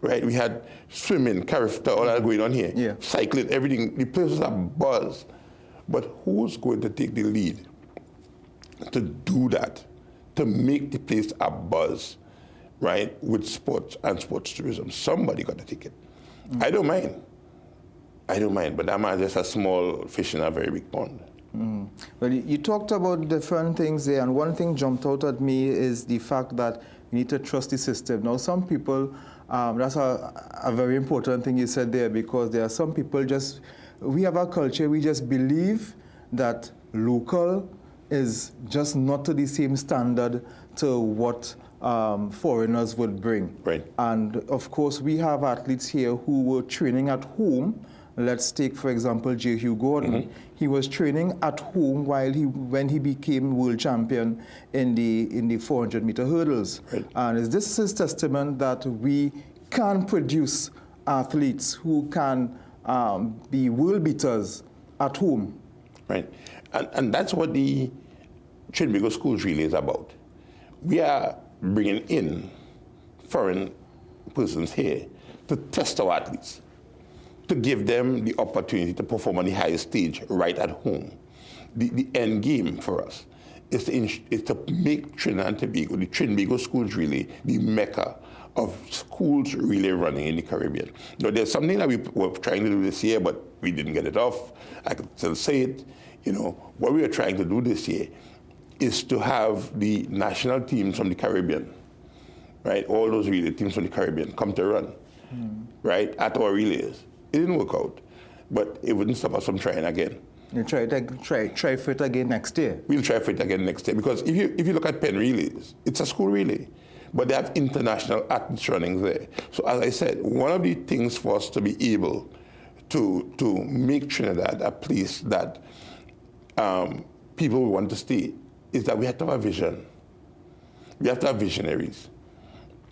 Speaker 5: right? We had swimming, carifta, all that going on here. Cycling, everything. The places are buzz. But who's going to take the lead to do that, to make the place a buzz, right, with sports and sports tourism? Somebody got to take it. I don't mind, but I'm just a small fish in a very big pond.
Speaker 24: Well, you talked about different things there, and one thing jumped out at me is the fact that you need to trust the system. Now, some people, that's a very important thing you said there, because there are some people we have a culture, we just believe that local is just not to the same standard to what foreigners would bring.
Speaker 5: Right.
Speaker 24: And of course, we have athletes here who were training at home. Let's take, for example, J. Hugh Gordon. He was training at home when he became world champion in the 400-meter hurdles.
Speaker 5: Right.
Speaker 24: And this is testament that we can produce athletes who can be world beaters at home.
Speaker 5: Right. And that's what the Trinbago schools really is about. We are bringing in foreign persons here to test our athletes, to give them the opportunity to perform on the highest stage right at home. The end game for us is to make Trinidad and Tobago, the Trinbago schools really, the mecca of schools really running in the Caribbean. Now, there's something that we were trying to do this year, but we didn't get it off. I can still say it. What we are trying to do this year is to have the national teams from the Caribbean, right? All those relay teams from the Caribbean come to run, right, at our relays. It didn't work out, but it wouldn't stop us from trying again.
Speaker 24: You try for it again next year?
Speaker 5: We'll try for it again next year, because if you look at Penn relays, it's a school relay, but they have international athletes running there. So as I said, one of the things for us to be able to make Trinidad a place that people will want to stay is that we have to have a vision. We have to have visionaries,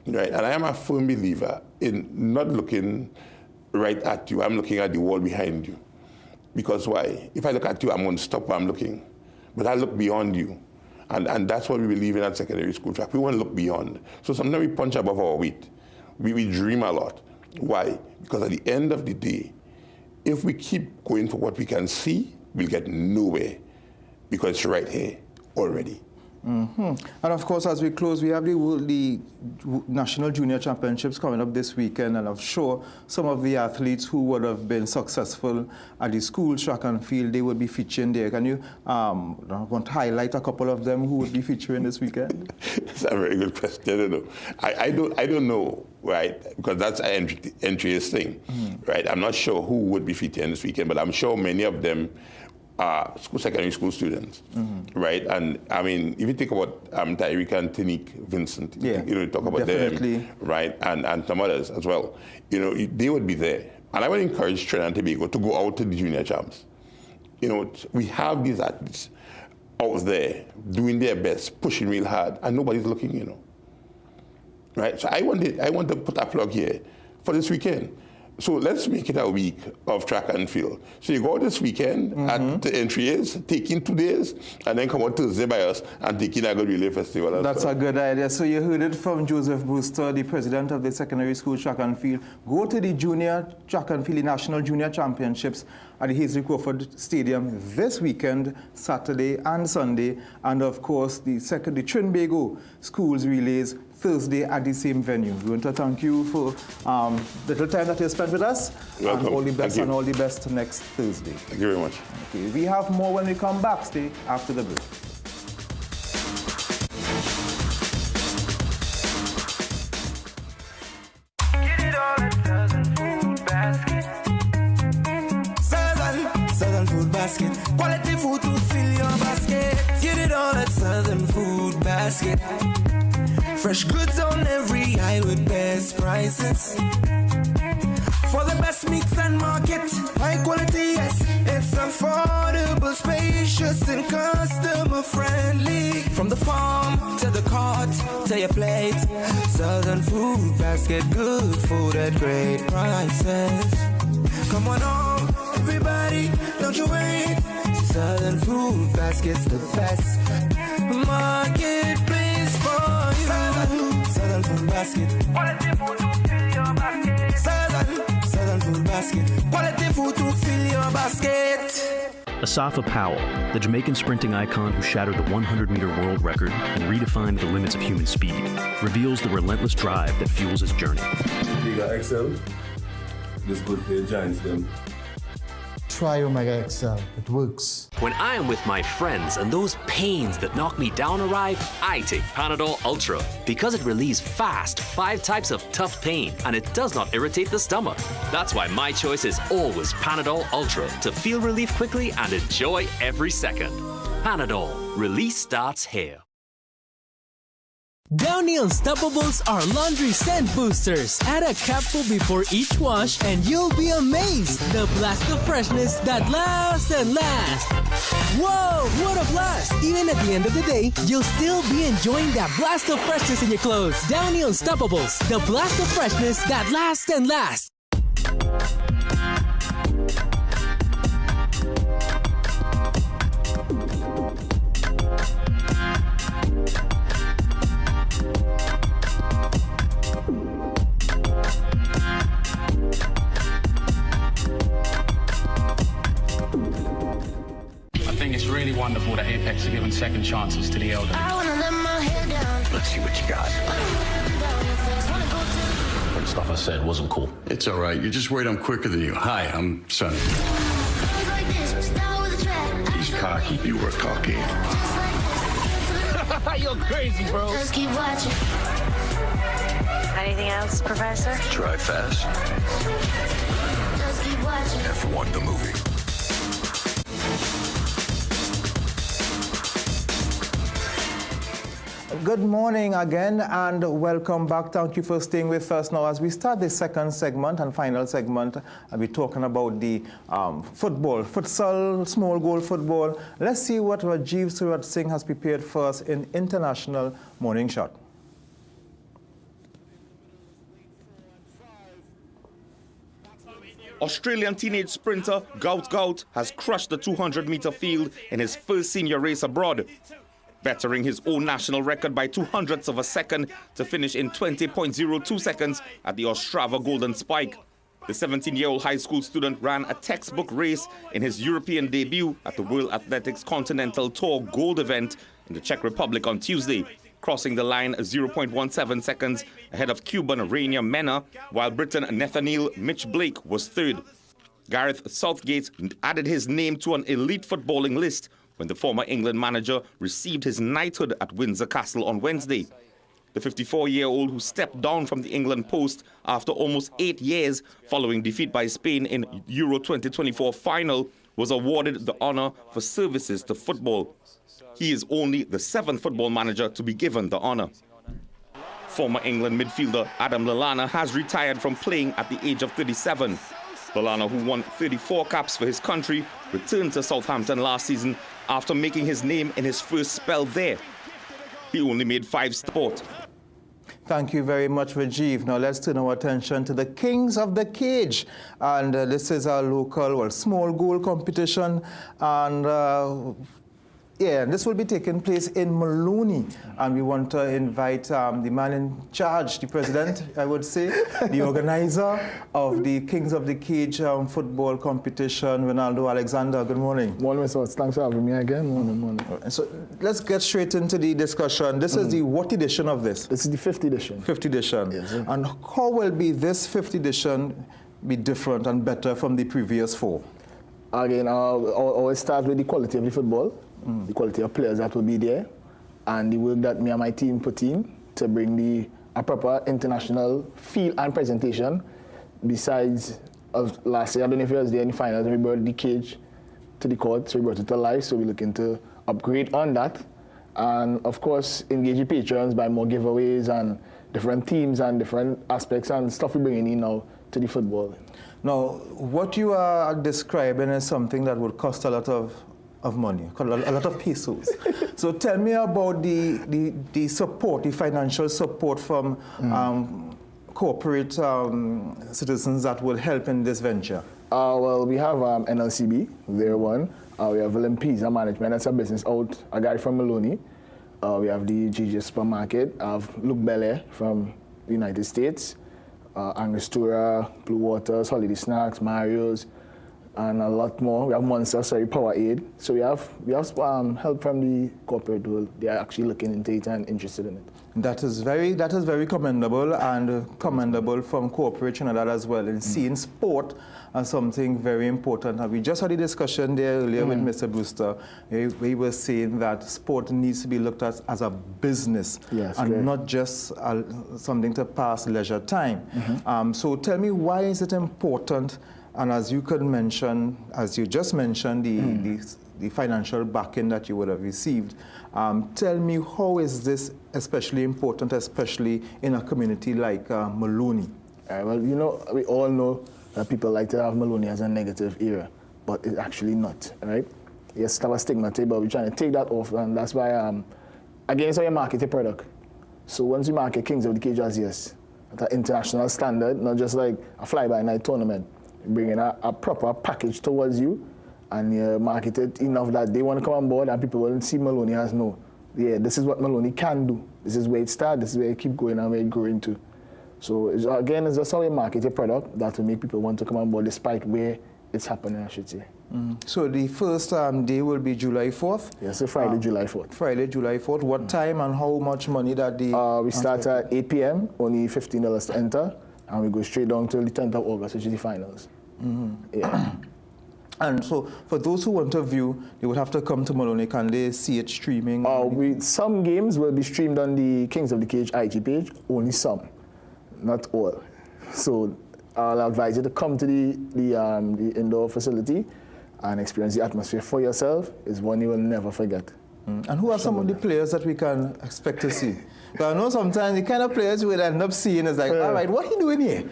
Speaker 5: right? And I am a firm believer in not looking right at you. I'm looking at the wall behind you, Because why? If I look at you, I'm going to stop where I'm looking. But I look beyond you. And that's what we believe in at secondary school track. We want to look beyond. So sometimes we punch above our weight. We dream a lot. Why? Because at the end of the day, if we keep going for what we can see, we'll get nowhere. Because it's right here already.
Speaker 24: Mm-hmm. And of course, as we close, we have the National Junior Championships coming up this weekend, and I'm sure some of the athletes who would have been successful at the school track and field, they would be featuring there. Can you want to highlight a couple of them who would be featuring this weekend?
Speaker 5: That's a very good question. I don't know, right? Because that's an entry's thing, right? I'm not sure who would be featuring this weekend, but I'm sure many of them secondary school students, right? And I mean, if you think about Tyreek and Tinique Vincent, you talk about them, right? And some others as well. They would be there. And I would encourage Trinidad and Tobago to go out to the junior champs. We have these athletes out there doing their best, pushing real hard, and nobody's looking, right? So I want to put a plug here for this weekend. So let's make it a week of track and field. So you go this weekend at the entry is, take in 2 days, and then come out Thursday by us and take in a good relay festival.
Speaker 24: That's a good idea. So you heard it from Joseph Brewster, the president of the secondary school track and field. Go to the junior track and field, the National Junior Championships at the Hazley Crawford Stadium this weekend, Saturday and Sunday. And of course, the Trinbago schools relays Thursday at the same venue. We want to thank you for the little time that you spent with us.
Speaker 5: Welcome.
Speaker 24: And all the best and all the best next Thursday.
Speaker 5: Thank you very much.
Speaker 24: Okay, we have more when we come back. Stay after the break.
Speaker 14: Southern Food Basket. Quality food to fill your basket. Get it all at Southern Food Basket. Fresh goods on every aisle with best prices. For the best mix and market, high quality, yes. It's affordable, spacious, and customer friendly. From the farm to the cart to your plate, Southern Food Basket, good food at great prices. Come on home, everybody, don't you wait. Southern Food Basket's the best marketplace for you. Southern Food Basket. Quality food to fill your basket. Southern Food Basket. Quality food to fill your basket.
Speaker 6: Asafa Powell, the Jamaican sprinting icon who shattered the 100-meter world record and redefined the limits of human speed, reveals the relentless drive that fuels his journey.
Speaker 11: Omega XL, this good for your giants them.
Speaker 7: Try Omega XL, it works.
Speaker 15: When I am with my friends and those pains that knock me down arrive, I take Panadol Ultra because it relieves fast 5 types of tough pain and it does not irritate the stomach. That's why my choice is always Panadol Ultra to feel relief quickly and enjoy every second. Panadol, release starts here.
Speaker 17: Downy Unstoppables are laundry scent boosters. Add a capful before each wash and you'll be amazed. The blast of freshness that lasts and lasts. Whoa, what a blast! Even at the end of the day, you'll still be enjoying that blast of freshness in your clothes. Downy Unstoppables, the blast of freshness that lasts and lasts.
Speaker 23: It's really wonderful that Apex are giving second chances to the elderly.
Speaker 25: Let's see what you got.
Speaker 23: The stuff I said wasn't cool.
Speaker 25: It's all right. You're just worried I'm quicker than you. Hi, I'm Sonny. He's cocky. You were cocky.
Speaker 23: You're crazy, bro.
Speaker 27: Just keep watching. Anything else, Professor?
Speaker 25: Drive fast.
Speaker 27: Just keep watching.
Speaker 25: F1 the movie.
Speaker 24: Good morning again and welcome back. Thank you for staying with us now as we start the second segment and final segment. I'll be talking about the football, futsal, small goal football. Let's see what Rajiv Surat Singh has prepared for us in International Morning Shot.
Speaker 1: Australian teenage sprinter Gout has crushed the 200-meter field in his first senior race abroad, bettering his own national record by 0.02 of a second to finish in 20.02 seconds at the Ostrava Golden Spike. The 17-year-old high school student ran a textbook race in his European debut at the World Athletics Continental Tour Gold event in the Czech Republic on Tuesday, crossing the line 0.17 seconds ahead of Cuban Rainier Mena, while Briton Nathaniel Mitch Blake was third. Gareth Southgate added his name to an elite footballing list when the former England manager received his knighthood at Windsor Castle on Wednesday. The 54-year-old, who stepped down from the England post after almost 8 years following defeat by Spain in Euro 2024 final, was awarded the honour for services to football. He is only the 7th football manager to be given the honour. Former England midfielder Adam Lallana has retired from playing at the age of 37. Lallana, who won 34 caps for his country, returned to Southampton last season after making his name in his first spell there. He only made 5 sports.
Speaker 24: Thank you very much, Rajiv. Now let's turn our attention to the Kings of the Cage. And this is our local, small goal competition. And this will be taking place in Maloney. And we want to invite the man in charge, the president, I would say, the organizer of the Kings of the Cage football competition, Ronaldo Alexander. Good morning.
Speaker 2: Morning, Mr. Thanks for having me again. Morning.
Speaker 24: So let's get straight into the discussion. This is the what edition of this?
Speaker 2: This is the 5th edition.
Speaker 24: 5th edition.
Speaker 2: Yes.
Speaker 24: And how will this 5th edition be different and better from the previous 4?
Speaker 2: Again, I'll always start with the quality of the football. The quality of players that will be there, and the work that me and my team put in to bring a proper international feel and presentation. Besides of last year, I don't know if you was there in the finals, we brought the cage to the court, so we brought it to life, so we're looking to upgrade on that. And of course, engage the patrons by more giveaways and different teams and different aspects and stuff we're bringing in now to the football.
Speaker 24: Now, what you are describing is something that would cost a lot of money, a lot of pesos. So tell me about the support, the financial support from corporate citizens that will help in this venture.
Speaker 2: Well, we have NLCB, they're one. We have Limpiza Management, that's a business out, a guy from Maloney. We have the GG Supermarket. I have Luke Belair from the United States. Angostura, Blue Waters, Holiday Snacks, Mario's, and a lot more. We have Monster, Power Aid. So we have help from the corporate world. They are actually looking into it and interested in it.
Speaker 24: That is very commendable, and commendable from corporate Trinidad as well, in seeing sport as something very important. And we just had a discussion there earlier with Mr. Brewster. We were saying that sport needs to be looked at as a business, and not just something to pass leisure time. So tell me, why is it important? And as you just mentioned, the financial backing that you would have received. Tell me, how is this especially important, especially in a community like Maloney?
Speaker 2: Well, we all know that people like to have Maloney as a negative era, but it's actually not, right? Yes, have a stigma to it, but we're trying to take that off, and that's why, again, it's how you market a product. So once you market Kings of the Cage as at an international standard, not just like a fly-by-night tournament, bringing a proper package towards you, and you market it enough that they want to come on board and people will see Maloney as this is what Maloney can do. This is where it starts, this is where it keep going and where it grow into. So again, it's just how you market a product that will make people want to come on board despite where it's happening, I should say.
Speaker 24: So the first day will be July 4th?
Speaker 2: Yes, so Friday, July 4th.
Speaker 24: Friday, July 4th. What time and how much money that the...
Speaker 2: we start at 8 p.m., only $15 to enter, and we go straight down till the 10th of August, which is the finals.
Speaker 24: And so, for those who want to view, they would have to come to Maloney. Can they see it streaming?
Speaker 2: Some games will be streamed on the Kings of the Cage IG page, only some, not all. So I'll advise you to come to the indoor facility and experience the atmosphere for yourself. It's one you will never forget.
Speaker 24: And who are some of the players that we can expect to see? Because I know sometimes the kind of players we'll end up seeing is like, all right, what are you doing here?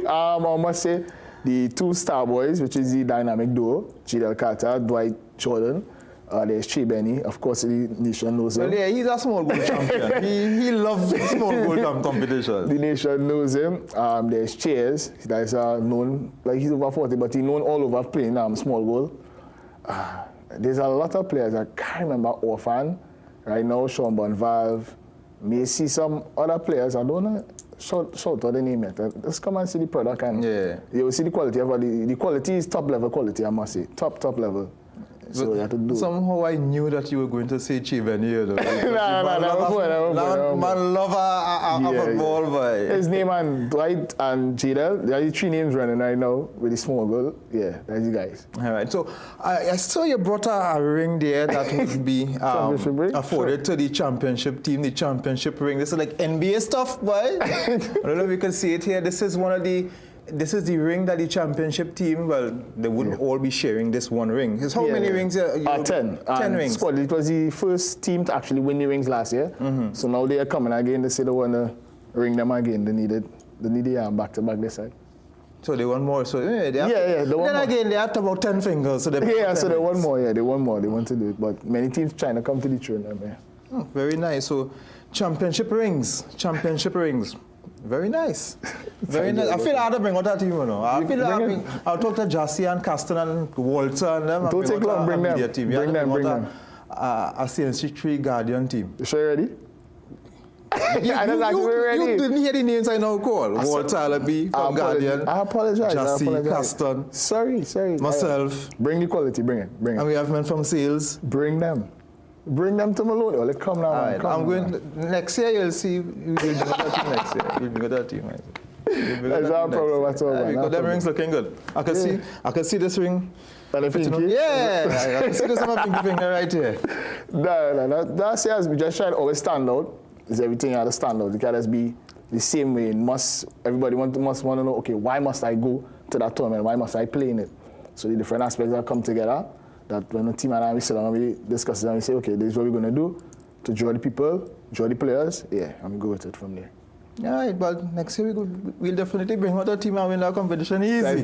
Speaker 2: I must say, the two star boys, which is the dynamic duo, G.Del Carter, Dwight Jordan, There's Chibeni. Of course, the nation knows him.
Speaker 24: Well, yeah, he's a small goal champion. he loves small goal competition.
Speaker 2: The nation knows him. There's Chairs. That is known, like he's over 40, but he's known all over playing small goal. There's a lot of players. I can't remember offhand. Right now, Sean Bonvalve. May see some other players. I don't know. Shout out the name yet. Just come and see the product and you will see the quality of the quality is top level quality, I must say. Top level. So you have to do.
Speaker 24: Somehow I knew that you were going to say Chiveni.
Speaker 2: No.
Speaker 24: Man love a football boy.
Speaker 2: His name and Dwight and Jadel. There are 3 names running right now with the small goal. Yeah, that's the guys.
Speaker 24: All right. So I saw you brought a ring there that would be afforded to the championship team, the championship ring. This is like NBA stuff, boy. I don't know if you can see it here. This is the ring that the championship team, well, they wouldn't all be sharing this one ring. How many rings?
Speaker 2: 10.
Speaker 24: 10 rings.
Speaker 2: Squad, it was the first team to actually win the rings last year. So now they are coming again. They say they want to ring them again. They need the back-to-back this side.
Speaker 24: So they want more. So
Speaker 2: they want
Speaker 24: then
Speaker 2: more.
Speaker 24: Again, they have about 10 fingers. So
Speaker 2: they want more. Yeah, they want more. They want to do it. But many teams trying to come to the tournament. Yeah.
Speaker 24: Very nice. So championship rings. Very nice. Very nice. I feel I had to bring out that team, you know. I'll talk to Jassy and Caston and Walter and them.
Speaker 2: Don't take long, bring them. Bring them.
Speaker 24: A CNC3 Guardian team.
Speaker 2: You sure you're ready?
Speaker 24: You didn't hear the names I now call. Walter Alabi from Guardian.
Speaker 2: I apologize.
Speaker 24: Jassy, Caston.
Speaker 2: Sorry.
Speaker 24: Myself.
Speaker 2: Bring the quality, bring it.
Speaker 24: And we have men from sales.
Speaker 2: Bring them. Bring them to Maloney. Well, come now.
Speaker 24: Right. I'm going next year. You'll see. We'll bring that team next year. We'll bring that team.
Speaker 2: That's our problem at all.
Speaker 24: Because them rings looking good. I can see this ring.
Speaker 2: And the pinky?
Speaker 24: Yeah. I can see this on my pinky finger right here.
Speaker 2: No. That's as we just try to always stand out. Is everything out to stand out? It can't just be the same way. Everybody must want to know. Okay, why must I go to that tournament? Why must I play in it? So the different aspects that come together. That when the team and I, we sit down and we discuss it and we say, okay, this is what we're going to do to draw the people, draw the players. Yeah, I'm going to go with it from there.
Speaker 24: All right, but next year we'll definitely bring out a team and win that competition easy.
Speaker 2: I like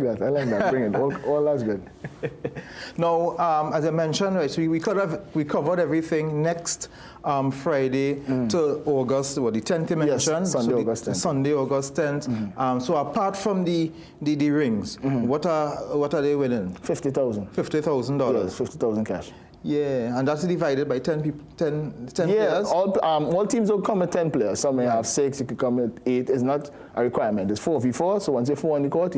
Speaker 2: that. Bring it. All that's good.
Speaker 24: Now, as I mentioned, right, so we covered everything next Friday to August, the 10th you mentioned?
Speaker 2: Yes, Sunday, August 10th.
Speaker 24: Sunday, August 10th. So apart from the rings, what are they winning?
Speaker 2: $50,000.
Speaker 24: $50,000?
Speaker 2: Yes, $50,000 cash.
Speaker 24: Yeah, and that's divided by 10 people, 10 players?
Speaker 2: Yeah, all teams will come with 10 players. Some may have 6, you could come with 8. It's not a requirement. It's 4v4, so once you're 4 on the court,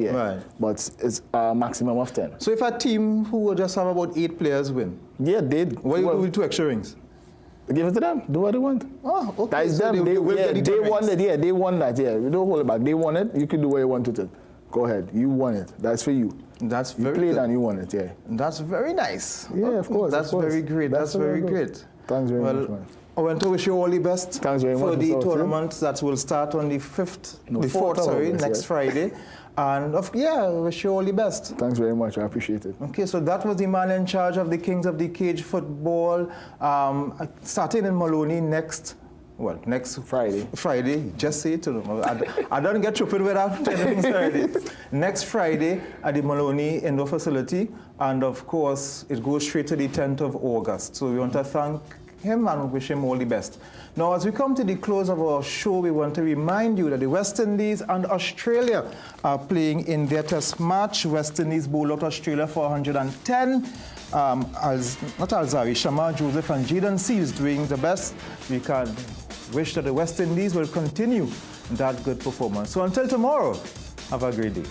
Speaker 2: but it's a maximum of 10.
Speaker 24: So if a team who will just have about 8 players win?
Speaker 2: Yeah,
Speaker 24: what do you do with 2 extra rings?
Speaker 2: Give it to them. Do what they want.
Speaker 24: Oh, okay.
Speaker 2: That is
Speaker 24: so
Speaker 2: them. They won it. Yeah, they won that. Yeah, we don't hold it back. They won it. You can do what you want with it. Go ahead. You won it. That's for you.
Speaker 24: That's very
Speaker 2: You played
Speaker 24: good.
Speaker 2: And you won it, yeah.
Speaker 24: That's very nice.
Speaker 2: Yeah, of course.
Speaker 24: That's very great. That's very great.
Speaker 2: Thanks very much, man.
Speaker 24: I want to wish you all the best.
Speaker 2: Thanks very much.
Speaker 24: For the tournament that will start on the 4th, next Friday. And wish you all the best.
Speaker 2: Thanks very much. I appreciate it.
Speaker 24: Okay, so that was the man in charge of the Kings of the Cage football, starting in Maloney next
Speaker 2: Friday.
Speaker 24: Friday, just say it to them. I don't get stupid without telling Friday. Next Friday at the Maloney Indoor Facility, and of course, it goes straight to the 10th of August. So we want to thank him and wish him all the best. Now, as we come to the close of our show, we want to remind you that the West Indies and Australia are playing in their test match. West Indies bowled out Australia for 110. Not Alzari, Shamar, Joseph and Jaden Seals doing the best. We can wish that the West Indies will continue that good performance. So until tomorrow, have a great day.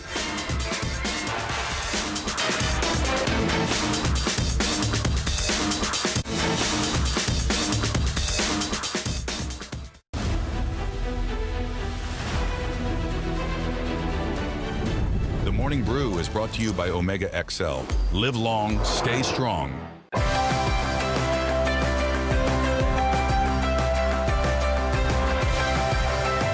Speaker 9: The Morning Brew is brought to you by Omega XL. Live long, stay strong.